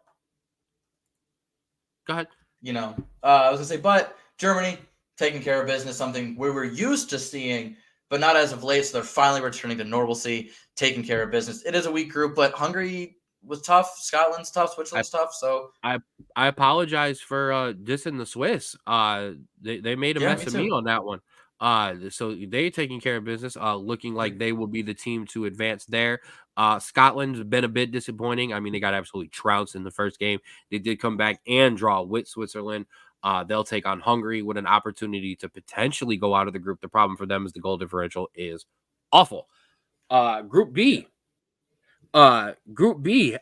go ahead. I was going to say, but Germany taking care of business, something we were used to seeing, but not as of late. So they're finally returning to normalcy, taking care of business. It is a weak group, but Hungary was tough. Scotland's tough. Switzerland's tough. So I apologize for dissing the Swiss. They made a mess of me on that one. So they taking care of business, looking like they will be the team to advance there. Scotland's been a bit disappointing. I mean, they got absolutely trounced in the first game. They did come back and draw with Switzerland. They'll take on Hungary with an opportunity to potentially go out of the group. The problem for them is the goal differential is awful. Group B. This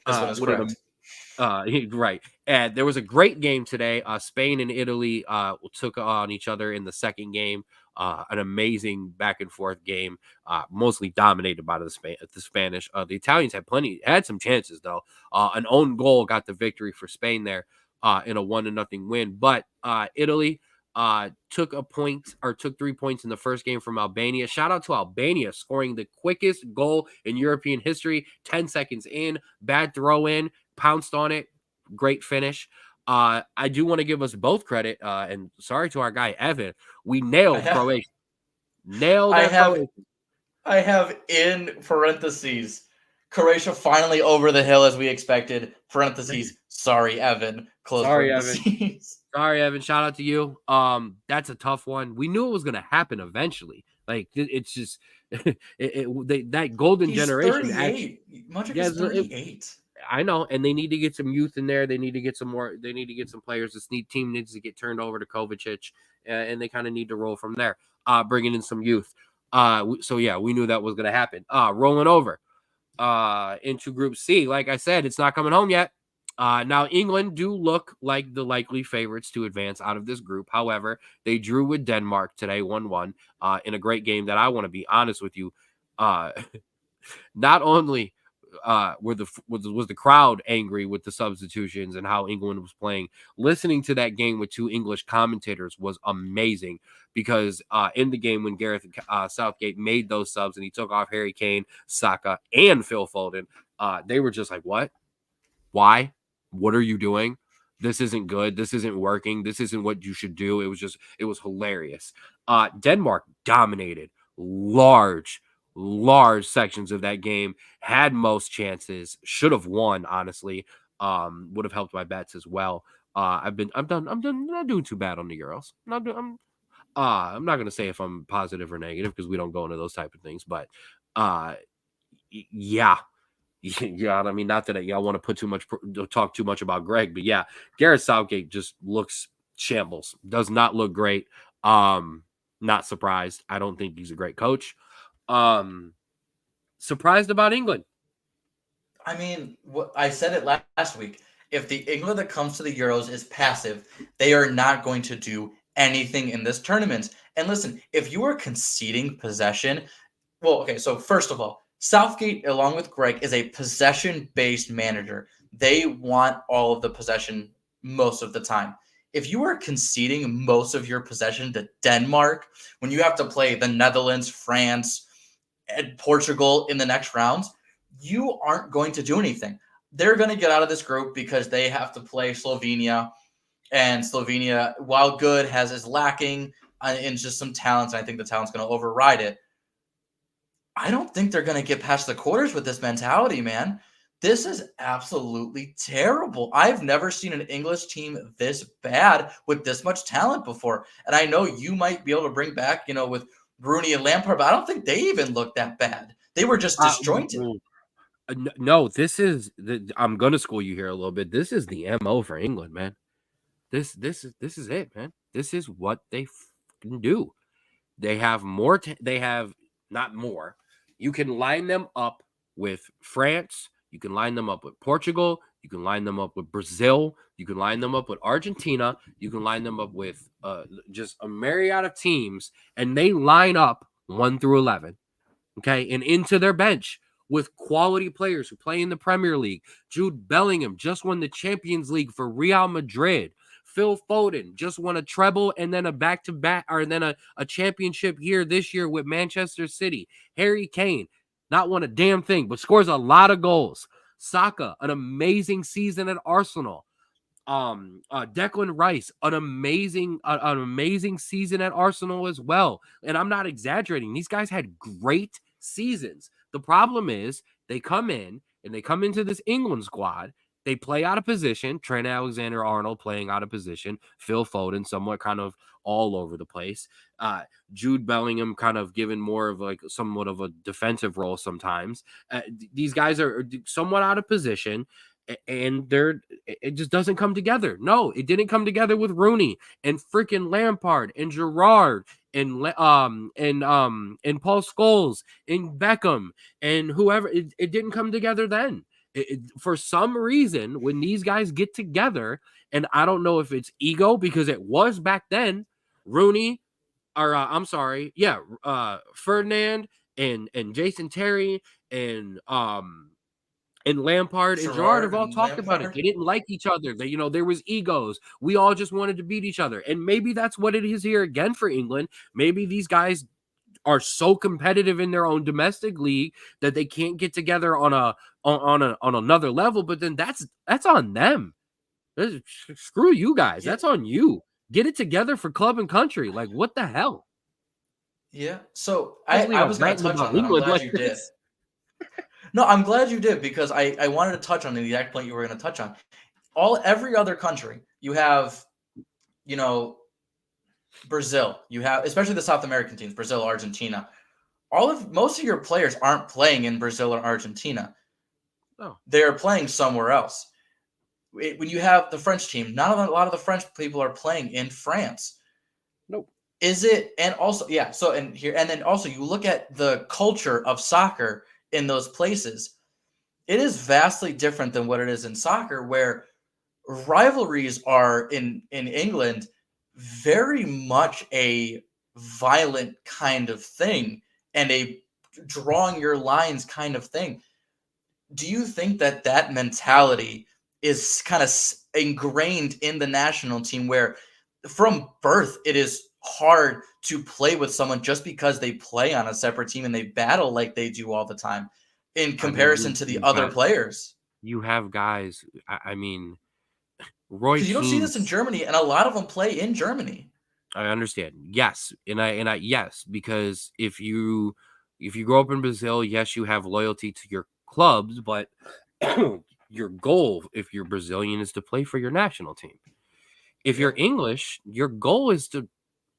one is correct. Right. And there was a great game today. Spain and Italy took on each other in the second game. An amazing back and forth game, mostly dominated by the Spanish. The Italians had some chances though. An own goal got the victory for Spain there in a 1-0 win. But Italy took 3 points in the first game from Albania. Shout out to Albania scoring the quickest goal in European history. 10 seconds in, bad throw in, pounced on it. Great finish. I do want to give us both credit, and sorry to our guy Evan. We nailed Croatia. I have in parentheses, Croatia finally over the hill as we expected. Parentheses, sorry, Evan. Close parentheses. Evan. Sorry, Evan. Shout out to you. That's a tough one. We knew it was going to happen eventually. Like, it's just that golden generation. 38. Modric is 38. I know, and they need to get some youth in there. They need to get some more. They need to get some players. This team needs to get turned over to Kovacic, and they kind of need to roll from there. bringing in some youth. So yeah, we knew that was going to happen. Rolling over into Group C. Like I said, it's not coming home yet. Now, England do look like the likely favorites to advance out of this group. However, they drew with Denmark today, 1-1, in a great game that I want to be honest with you. Not only was the crowd angry with the substitutions and how England was playing, listening to that game with two English commentators was amazing because in the game when Gareth Southgate made those subs and he took off Harry Kane, Saka, and Phil Foden, they were just like, what? Why? What are you doing? This isn't good. This isn't working. This isn't what you should do. It was hilarious. Denmark dominated large sections of that game, had most chances, should have won, honestly. Would have helped my bets as well. I'm not doing too bad on the Euros. I'm not going to say if I'm positive or negative because we don't go into those type of things, but yeah. Yeah, I mean, not that y'all want to talk too much about Greg, but yeah, Gareth Southgate just looks shambles. Does not look great. Not surprised. I don't think he's a great coach. Surprised about England. I mean, I said it last week. If the England that comes to the Euros is passive, they are not going to do anything in this tournament. And listen, if you are conceding possession, well, okay, so first of all, Southgate, along with Greg, is a possession-based manager. They want all of the possession most of the time. If you are conceding most of your possession to Denmark, when you have to play the Netherlands, France, and Portugal in the next rounds, you aren't going to do anything. They're going to get out of this group because they have to play Slovenia. And Slovenia, while good, is lacking in just some talents. I think the talent's going to override it. I don't think they're going to get past the quarters with this mentality, man. This is absolutely terrible. I've never seen an English team this bad with this much talent before. And I know you might be able to bring back, with Rooney and Lampard, but I don't think they even looked that bad. They were just disjointed. No, I'm going to school you here a little bit. This is the MO for England, man. This is it, man. This is what they can do. They have more. They have not more. You can line them up with France. You can line them up with Portugal. You can line them up with Brazil. You can line them up with Argentina. You can line them up with just a myriad of teams, and they line up 1 through 11. Okay, and into their bench with quality players who play in the Premier League. Jude Bellingham just won the Champions League for Real Madrid. Phil Foden just won a treble and then a back-to-back, or then a championship year this year with Manchester City. Harry Kane, not won a damn thing, but scores a lot of goals. Saka, an amazing season at Arsenal. Declan Rice, an amazing season at Arsenal as well. And I'm not exaggerating. These guys had great seasons. The problem is they come into this England squad. They play out of position. Trent Alexander-Arnold playing out of position. Phil Foden somewhat kind of all over the place. Jude Bellingham kind of given more of like somewhat of a defensive role sometimes. These guys are somewhat out of position. And it just doesn't come together. No, it didn't come together with Rooney and freaking Lampard and Gerrard and Paul Scholes and Beckham and whoever. It didn't come together then. For some reason, when these guys get together, and I don't know if it's ego because it was back then, Rooney, or Ferdinand and Jason Terry and Lampard and Gerrard have all talked about it. They didn't like each other. There was egos. We all just wanted to beat each other. And maybe that's what it is here again for England. Maybe these guys are so competitive in their own domestic league that they can't get together on another level. But then that's on them. Screw you guys. Yeah. That's on you. Get it together for club and country. Like, what the hell? Yeah. So I was going to touch on that. I'm glad you did. No, I'm glad you did because I wanted to touch on the exact point you were going to touch on. Every other country, you have, Brazil. You have, especially the South American teams, Brazil, Argentina. Most of your players aren't playing in Brazil or Argentina. No, they're playing somewhere else. When you have the French team, not a lot of the French people are playing in France. Nope. Is it, and also, yeah, so, and here, and then also you look at the culture of soccer in those places, it is vastly different than what it is in soccer, where rivalries are in England very much a violent kind of thing and a drawing your lines kind of thing. Do you think that that mentality is kind of ingrained in the national team, where from birth it is hard to play with someone just because they play on a separate team and they battle like they do all the time in I mean, comparison to the other players? you have guys. I mean, Roy Because you don't see this in Keane's. Germany, and a lot of them play in Germany. I understand. Yes, and I yes, because if you grow up in Brazil, yes, you have loyalty to your clubs, but your goal, if you're Brazilian, is to play for your national team. If you're Yeah. English, your goal is to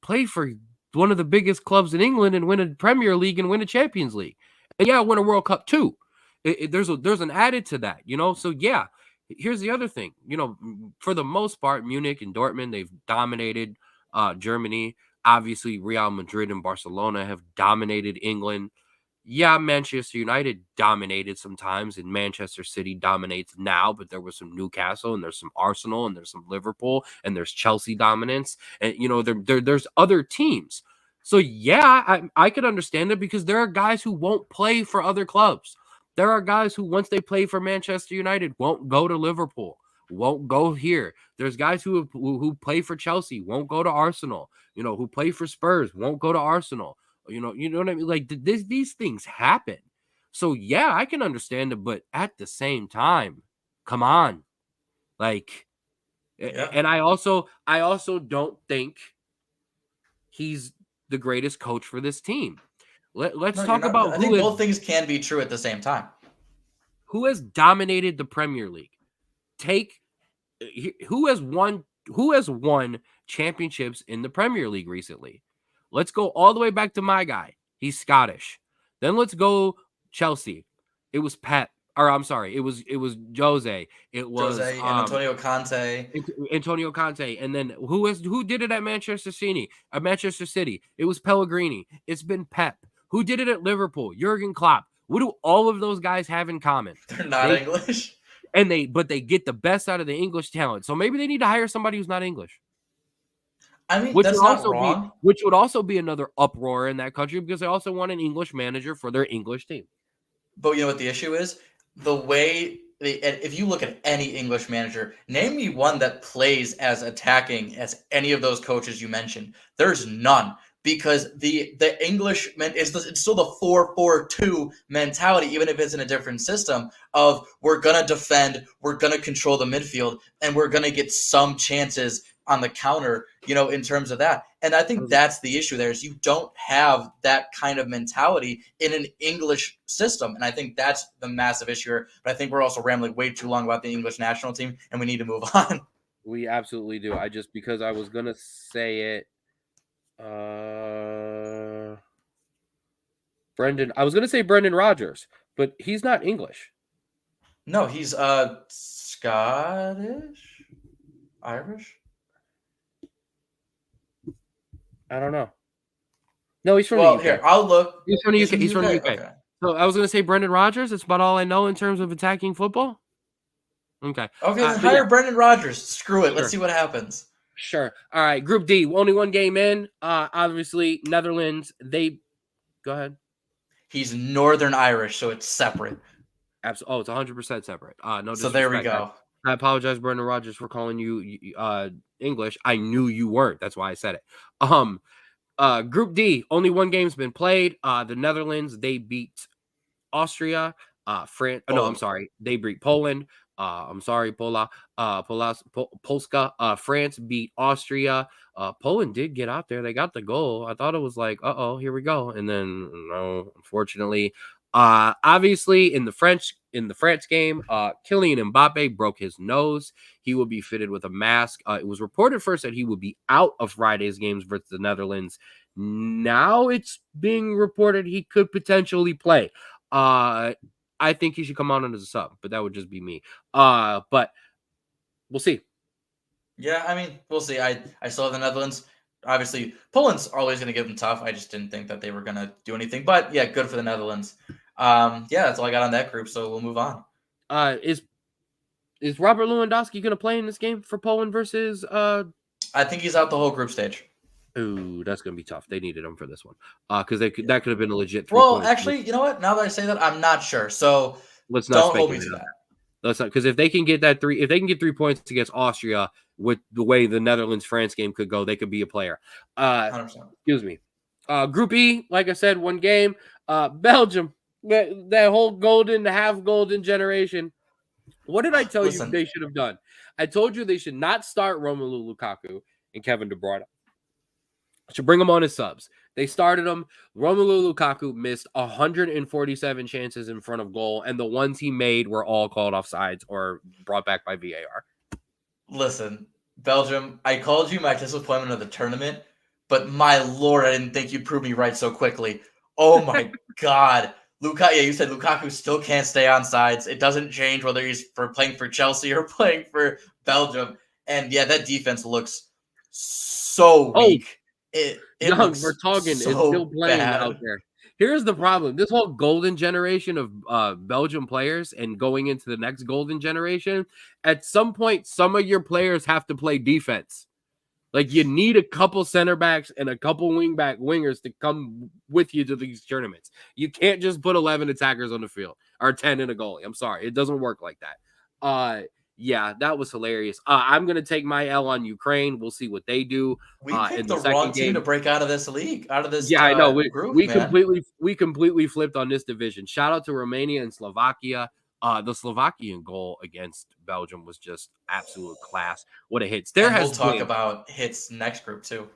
play for one of the biggest clubs in England and win a Premier League and win a Champions League. And yeah, win a World Cup too. There's an added to that, you know. So yeah, here's the other thing. You know, for the most part, Munich and Dortmund, they've dominated Germany. Obviously, Real Madrid and Barcelona have dominated England. Yeah, Manchester United dominated sometimes, and Manchester City dominates now, but there was some Newcastle, and there's some Arsenal, and there's some Liverpool, and there's Chelsea dominance, and you know there's other teams. So yeah, I could understand it, because there are guys who won't play for other clubs. There are guys who, once they play for Manchester United, won't go to Liverpool, won't go here. There's guys who play for Chelsea, won't go to Arsenal. You know, who play for Spurs, won't go to Arsenal. You know what I mean? Like these things happen. So yeah, I can understand it, but at the same time, come on. Like, Yeah. and I also don't think he's the greatest coach for this team. Let's No, you're talk not. about I think both things can be true at the same time. who has dominated the Premier League. Take who has won championships in the Premier League recently. Let's go all the way back to my guy. He's Scottish. Then let's go Chelsea. It was Pep. Or I'm sorry, it was Jose. It was Jose and Antonio Conte. Antonio Conte. And then who did it at Manchester City? At Manchester City, it was Pellegrini. It's been Pep. Who did it at Liverpool? Jurgen Klopp. What do all of those guys have in common? They're not They English. but they get the best out of the English talent. So maybe they need to hire somebody who's not English. I mean, that's not wrong. Which would also be another uproar in that country, because they also want an English manager for their English team. But you know what the issue is? The way if you look at any English manager, name me one that plays as attacking as any of those coaches you mentioned. There's none, because the English it's still the 4-4-2 mentality, even if it's in a different system of we're gonna defend, we're gonna control the midfield, and we're gonna get some chances on the counter, you know, in terms of that. And I think that's the issue there, is you don't have that kind of mentality in an English system. And I think that's the massive issue here. But I think we're also rambling way too long about the English national team, and we need to move on. We absolutely do. Because I was gonna say it. I was gonna say Brendan Rodgers, but he's not English. No, he's Scottish? Irish? I don't know. No, he's from the UK. Here, I'll look. He's from the UK. He's from the UK. Okay. So I was going to say Brendan Rodgers. That's about all I know in terms of attacking football. Okay. Okay, then hire Brendan Rodgers. Screw it. Sure. Let's see what happens. Sure. All right. Group D. Only one game in. Obviously, Netherlands. Go ahead. He's Northern Irish, so it's separate. Absolutely. Oh, it's 100% separate. No disrespect. So there we go. I apologize, Brendan Rodgers, for calling you English. I knew you weren't. That's why I said it. Group D, only one game's been played. The Netherlands, they beat Austria. France. No, I'm sorry. They beat Poland. I'm sorry, Polska. France beat Austria. Poland did get out there. They got the goal. I thought it was like, here we go. And then no, unfortunately. Obviously in the France game, Kylian Mbappe broke his nose. He will be fitted with a mask. It was reported first that he would be out of Friday's games versus the Netherlands. Now it's being reported he could potentially play. I think he should come on as a sub, but that would just be me. But we'll see. Yeah, I mean, we'll see. I still have the Netherlands obviously Poland's always going to give them tough. I just didn't think that they were going to do anything. But yeah, good for the Netherlands. Yeah, that's all I got on that group. So we'll move on. Is Robert Lewandowski going to play in this game for Poland versus? I think he's out the whole group stage. Ooh, that's going to be tough. They needed him for this one because that could have been a legit 3 Well, points. actually, you know what? Now that I say that, I'm not sure. So let's not don't hold me to that. Let's not, because if they can get 3 points against Austria with the way the Netherlands-France game could go, they could be a player. 100%. Excuse me. Group E, like I said, 1 game. Belgium, that whole half golden generation. What did I tell you they should have done? I told you they should not start Romelu Lukaku and Kevin De Bruyne. Should bring them on as subs. They started him. Romelu Lukaku missed 147 chances in front of goal, and the ones he made were all called offsides or brought back by VAR. Listen, Belgium, I called you my disappointment of the tournament, but my lord, I didn't think you'd prove me right so quickly. Oh my god. You said Lukaku still can't stay on sides. It doesn't change whether he's playing for Chelsea or playing for Belgium. And yeah, that defense looks so weak. Young Vertonghen is still playing out there. Here's the problem. This whole golden generation of Belgian players and going into the next golden generation, at some point, some of your players have to play defense. Like, you need a couple center backs and a couple wingers to come with you to these tournaments. You can't just put 11 attackers on the field or 10 in a goalie. I'm sorry. It doesn't work like that. Yeah, that was hilarious. I'm going to take my L on Ukraine. We'll see what they do. We picked the wrong team to break out of this league, out of this I know. Group, we completely flipped on this division. Shout out to Romania and Slovakia. The Slovakian goal against Belgium was just absolute class. What a hits. We'll talk about hits next group too.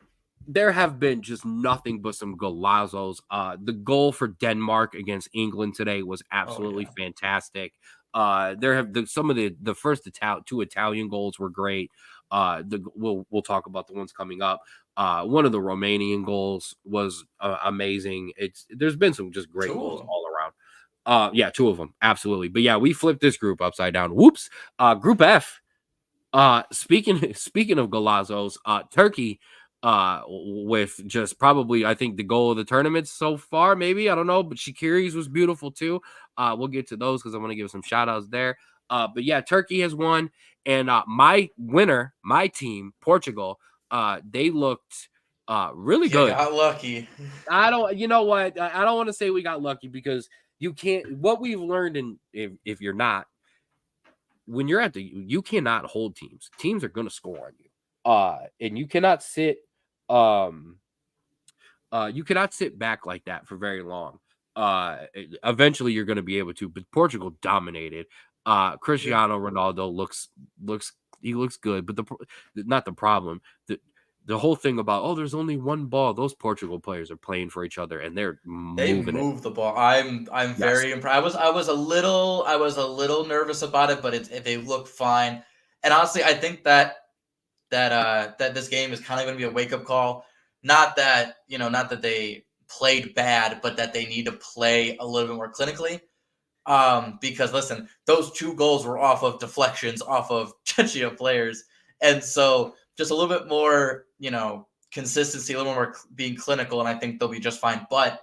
There have been just nothing but some golazos. The goal for Denmark against England today was absolutely fantastic. There have some of the first 2 Italian goals were great. We'll talk about the ones coming up. One of the Romanian goals was amazing. There's been some just great goals all around. 2 of them, absolutely. But yeah, we flipped this group upside down. Whoops. Group F. Speaking of golazos, Turkey. With just probably, I think, the goal of the tournament so far, maybe, I don't know, but Shaqiri's was beautiful too. We'll get to those because I want to give some shout outs there. But yeah, Turkey has won, and my winner, my team, Portugal, they looked really good. Got lucky. You know what? I don't want to say we got lucky because you can't. What we've learned, if you're not, when you're you cannot hold teams. Teams are going to score on you. And you cannot sit back like that for very long. Eventually you're going to be able to, but Portugal dominated. Cristiano Ronaldo looks good, but not the problem. The whole thing about there's only one ball. Those Portugal players are playing for each other and they move the ball. I'm very impressed. I was a little nervous about it, but they look fine. And honestly, I think that this game is kind of going to be a wake-up call. Not that they played bad, but that they need to play a little bit more clinically. Because listen, those 2 goals were off of deflections, off of Czechia players. And so just a little bit more, consistency, a little more being clinical, and I think they'll be just fine. But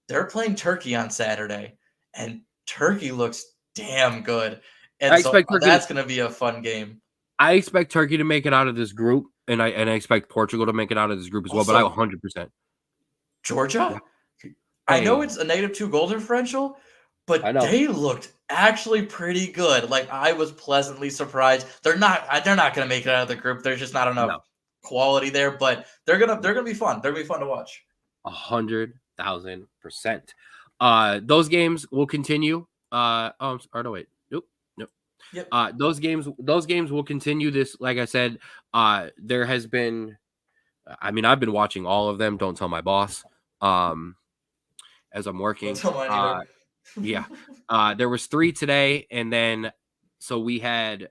they're playing Turkey on Saturday, and Turkey looks damn good. And that's going to be a fun game. I expect Turkey to make it out of this group, and I expect Portugal to make it out of this group as well. But I 100%. Georgia, yeah. I know it's a -2 goal differential, but they looked actually pretty good. Like, I was pleasantly surprised. They're not going to make it out of the group. There's just not enough quality there, but they're gonna be fun. They're gonna be fun to watch. 100,000%. Those games will continue. Wait. Yep. Those games will continue this. Like I said, there has been, I've been watching all of them. Don't tell my boss. As I'm working. Don't tell mine either. Yeah. There was 3 today, and then we had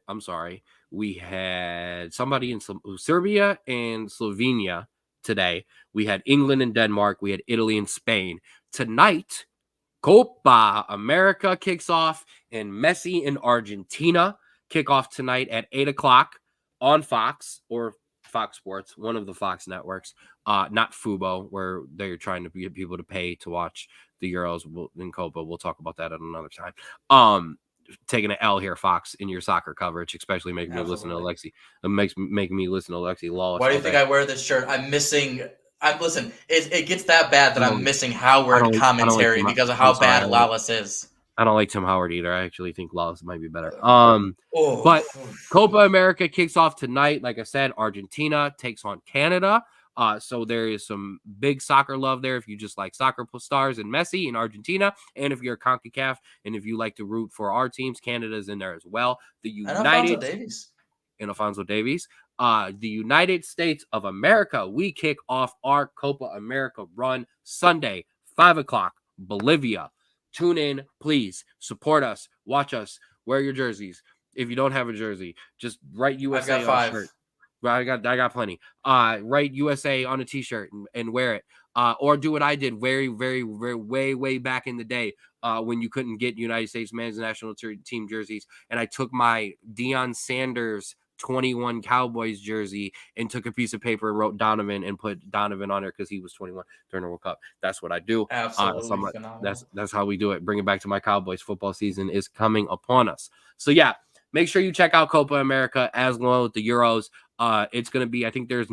somebody in Serbia and Slovenia today. We had England and Denmark. We had Italy and Spain. Tonight, Copa America kicks off, and Messi and Argentina kick off tonight at 8:00 on Fox or Fox Sports, one of the Fox networks, not Fubo, where they're trying to get people to pay to watch the Euros in Copa. We'll talk about that at another time. Taking an L here, Fox, in your soccer coverage, especially making me listen to Alexi. It making me listen to Alexi Lawless. Why do you think I wear this shirt? I'm missing. Listen. It gets that bad that I'm missing Howard commentary because of how bad Lawless is. I don't like Tim Howard either. I actually think Lawless might be better. But Copa America kicks off tonight. Like I said, Argentina takes on Canada. So there is some big soccer love there if you just like soccer stars and Messi in Argentina. And if you're a CONCACAF and if you like to root for our teams, Canada's in there as well. And Alfonso Davies. The United States of America, we kick off our Copa America run Sunday, 5 o'clock, Bolivia. Tune in, please. Support us. Watch us. Wear your jerseys. If you don't have a jersey, just write USA on a shirt. I got plenty. Write USA on a t-shirt and wear it. Or do what I did way back in the day when you couldn't get United States men's national team jerseys. And I took my Deion Sanders 21 Cowboys jersey and took a piece of paper and wrote Donovan and put Donovan on there because he was 21 during the World Cup. That's what I do. Absolutely that's how we do it. Bring it back to my Cowboys. Football season is coming upon us. So yeah, make sure you check out Copa America as well with the Euros. It's going to be, I think there's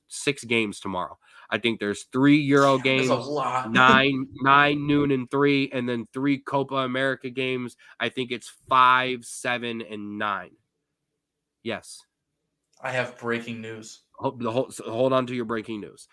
6 games tomorrow. I think there's 3 Euro games, a lot. 9 noon and 3, and then 3 Copa America games. I think it's 5, 7, and 9. Yes. I have breaking news. Hold on to your breaking news.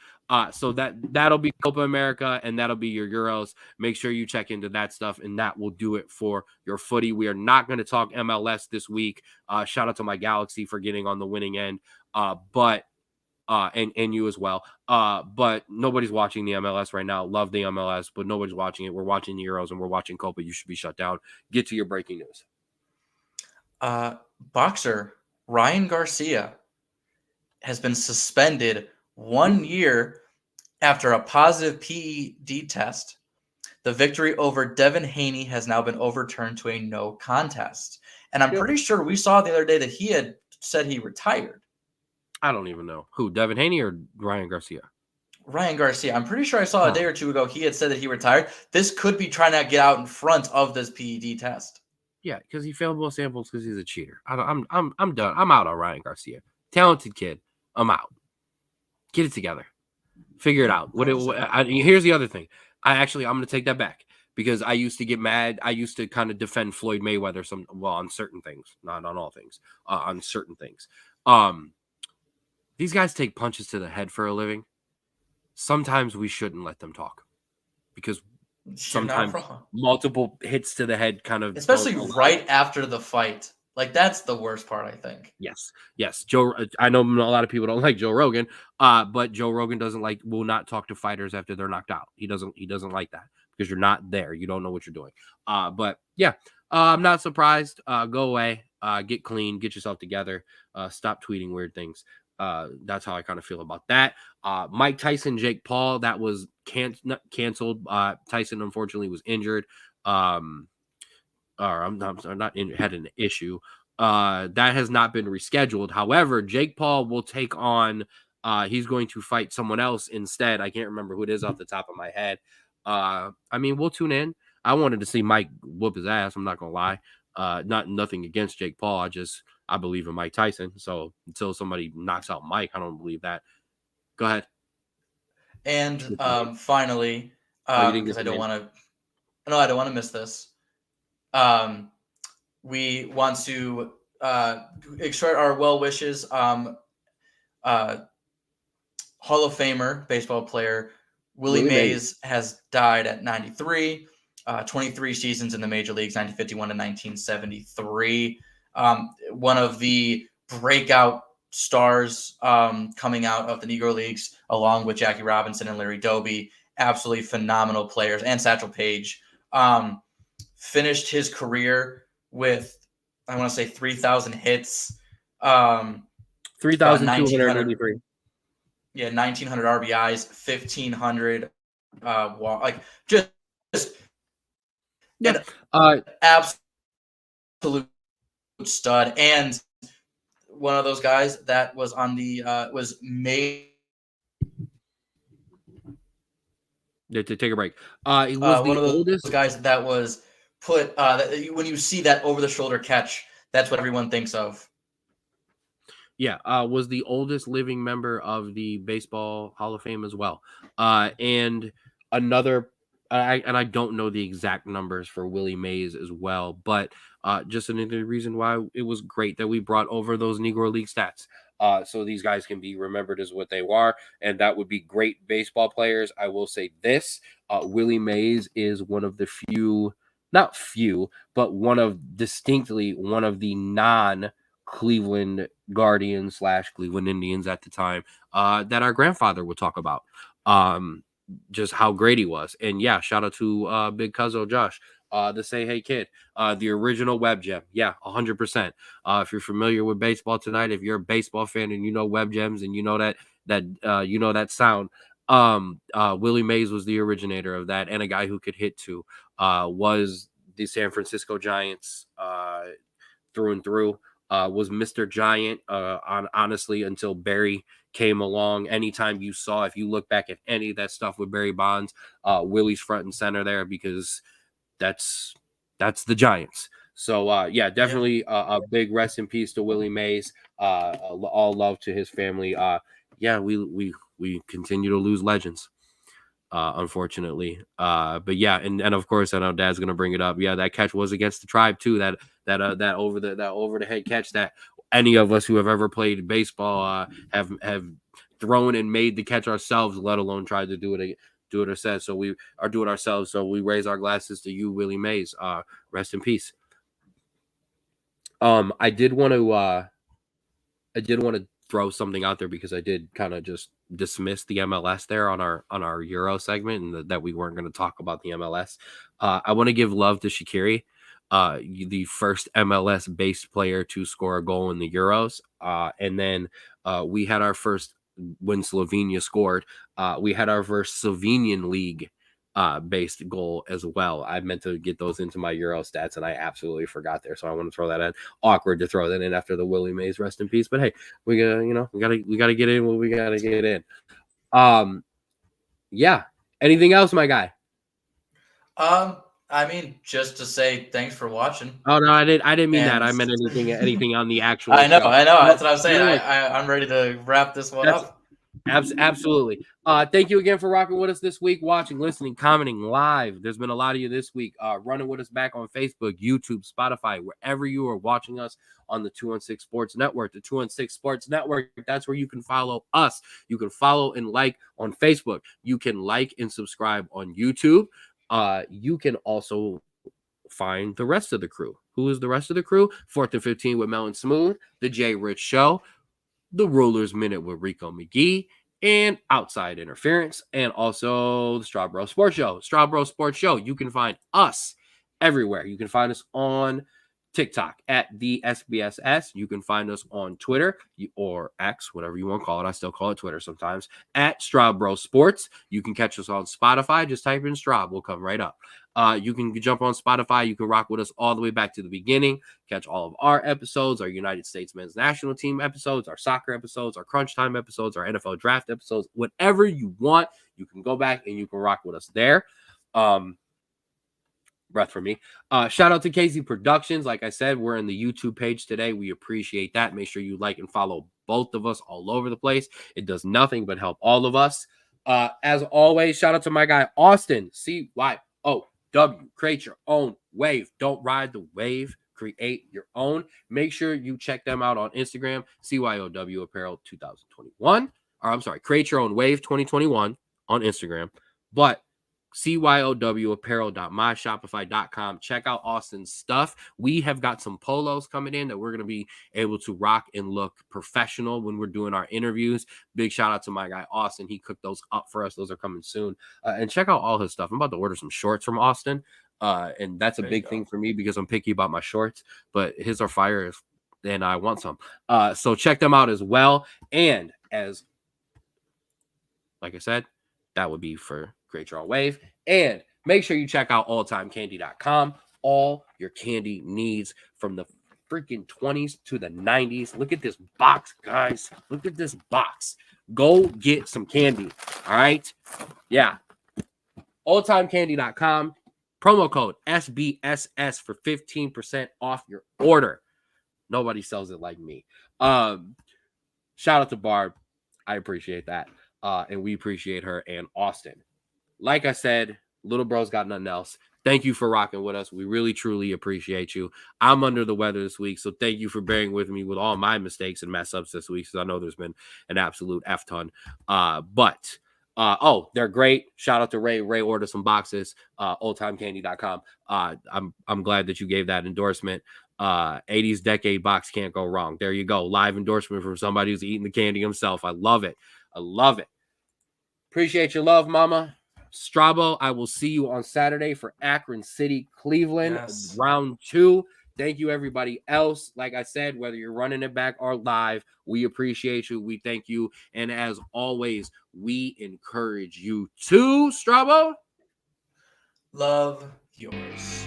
So that'll be Copa America and that'll be your Euros. Make sure you check into that stuff, and that will do it for your footy. We are not going to talk MLS this week. Shout out to my Galaxy for getting on the winning end. And you as well. But nobody's watching the MLS right now. Love the MLS, but nobody's watching it. We're watching the Euros and we're watching Copa. You should be shut down. Get to your breaking news. Boxer Ryan Garcia has been suspended 1 year after a positive PED test. The victory over Devin Haney has now been overturned to a no contest. And I'm pretty sure we saw the other day that he had said he retired. I don't even know. Who, Devin Haney or Ryan Garcia? Ryan Garcia. I'm pretty sure I saw a day or two ago he had said that he retired. This could be trying to get out in front of this PED test. Yeah, because he failed both samples because he's a cheater. I'm done. I'm out on Ryan Garcia. Talented kid. I'm out. Get it together. Figure it out. Here's the other thing. I'm going to take that back because I used to get mad. I used to kind of defend Floyd Mayweather on certain things, not on all things, on certain things. These guys take punches to the head for a living. Sometimes we shouldn't let them talk because sometimes multiple hits to the head kind of, especially right after the fight. Like, that's the worst part, I think. Yes. I know a lot of people don't like Joe Rogan, but Joe Rogan will not talk to fighters after they're knocked out. He doesn't like that because you're not there. You don't know what you're doing. But yeah, I'm not surprised. Go away, get clean, get yourself together, stop tweeting weird things. That's how I kind of feel about that. Mike Tyson, Jake Paul, that was canceled. Tyson unfortunately was injured. I'm not had an issue. That has not been rescheduled. However, Jake Paul will take on. He's going to fight someone else instead. I can't remember who it is off the top of my head. We'll tune in. I wanted to see Mike whoop his ass. I'm not gonna lie. Nothing against Jake Paul. I believe in Mike Tyson. So until somebody knocks out Mike, I don't believe that. Go ahead. And finally, because I don't want to miss this. We want to extort our well wishes. Hall of Famer baseball player Willie Mays has died at 93. 23 seasons in the major leagues, 1951 to 1973. One of the breakout stars coming out of the Negro Leagues, along with Jackie Robinson and Larry Doby. Absolutely phenomenal players, and Satchel Paige. Finished his career with, I want to say, 3,000 hits. 3,283. Yeah, 1,900 RBIs, 1,500 just yeah, absolute stud. And one of those guys that was on the was made. To take a break. It was One the of those oldest guys that was put when you see that over the shoulder catch, that's what everyone thinks of. Yeah, was the oldest living member of the Baseball Hall of Fame as well. And another, I don't know the exact numbers for Willie Mays as well, but just another reason why it was great that we brought over those Negro League stats. So these guys can be remembered as what they are, and that would be great baseball players. I will say this: Willie Mays is one of the few, not few, but distinctly one of the non Cleveland Guardians / Cleveland Indians at the time that our grandfather would talk about. Just how great he was. And yeah, shout out to Big Cuzzo Josh, the Say Hey Kid, the original web gem. Yeah, 100%. If you're familiar with baseball tonight, if you're a baseball fan and you know web gems and you know that sound, Willie Mays was the originator of that, and a guy who could hit too. Was the San Francisco Giants through and through. Was Mr. Giant honestly until Barry came along. Anytime you saw, if you look back at any of that stuff with Barry Bonds, Willie's front and center there because that's the Giants. So yeah, definitely a big rest in peace to Willie Mays. All love to his family. Yeah, we continue to lose legends. Unfortunately. But yeah, and of course, I know Dad's gonna bring it up. Yeah, that catch was against the Tribe too. That over the head catch that any of us who have ever played baseball have thrown and made the catch ourselves, let alone tried to do it ourselves. So we are doing ourselves. So we raise our glasses to you, Willie Mays. Rest in peace. I did want to throw something out there because I did kind of just dismiss the MLS there on our Euro segment, and that we weren't going to talk about the MLS. I want to give love to Shaqiri, the first MLS based player to score a goal in the Euros. And then we had our first, when Slovenia scored, we had our first Slovenian league based goal as well. I meant to get those into my Euro stats and I absolutely forgot there. So I want to throw that in. Awkward to throw that in after the Willie Mays rest in peace. But hey, we gotta get in what we gotta get in. Yeah. Anything else, my guy? I mean, just to say thanks for watching. Oh no, I didn't mean that. I meant anything on the actual I know, show. that's what I'm saying. I'm ready to wrap this one up. Absolutely. Thank you again for rocking with us this week, watching, listening, commenting live. There's been a lot of you this week. Running with us back on Facebook, YouTube, Spotify, wherever you are watching us on the 216 Sports Network. The 216 Sports Network, that's where you can follow us. You can follow and like on Facebook. You can like and subscribe on YouTube. You can also find the rest of the crew. Who is the rest of the crew? 4th and 15 with Mel and Smooth, the Jay Rich Show, the Rulers Minute with Rico McGee, and Outside Interference, and also the Straub Sports Show. Straub Sports Show. You can find us everywhere. You can find us on TikTok at the SBSS. You can find us on Twitter or X, whatever you want to call it. I still call it Twitter sometimes, at Straub Sports. You can catch us on Spotify. Just type in Straub. We'll come right up. You can jump on Spotify. You can rock with us all the way back to the beginning. Catch all of our episodes, our United States men's national team episodes, our soccer episodes, our crunch time episodes, our NFL draft episodes, whatever you want. You can go back and you can rock with us there. Breath for me. Shout out to Casey Productions. Like I said, we're in the YouTube page today. We appreciate that. Make sure you like and follow both of us all over the place. It does nothing but help all of us. As always, shout out to my guy Austin, CYOW. Create your own wave. Don't ride the wave. Create your own. Make sure you check them out on Instagram, CYOW Apparel 2021. Or I'm sorry, Create Your Own Wave 2021 on Instagram. But CYOWapparel.myshopify.com. Check out Austin's stuff. We have got some polos coming in that we're going to be able to rock and look professional when we're doing our interviews. Big shout out to my guy Austin. He cooked those up for us. Those are coming soon. And check out all his stuff. I'm about to order some shorts from Austin. And that's a big thing for me because I'm picky about my shorts. But his are fire and I want some. So check them out as well. And as like I said, that would be for Create Your Own Wave. And make sure you check out alltimecandy.com. All your candy needs from the freaking 20s to the 90s. Look at this box, guys. Look at this box. Go get some candy. All right. Yeah. Oldtimecandy.com. Promo code SBSS for 15% off your order. Nobody sells it like me. Shout out to Barb. I appreciate that. And we appreciate her and Austin. Like I said, little bro's got nothing else. Thank you for rocking with us. We really, truly appreciate you. I'm under the weather this week, so thank you for bearing with me with all my mistakes and mess ups this week, because I know there's been an absolute F ton. They're great. Shout out to Ray. Ray ordered some boxes. Oldtimecandy.com. I'm glad that you gave that endorsement. 80s decade box can't go wrong. There you go. Live endorsement from somebody who's eating the candy himself. I love it. I love it. Appreciate your love, mama. Strabo, I will see you on Saturday for Akron City, Cleveland, round 2. Thank you, everybody else. Like I said, whether you're running it back or live, we appreciate you. We thank you. And as always, we encourage you to, Strabo, love yours.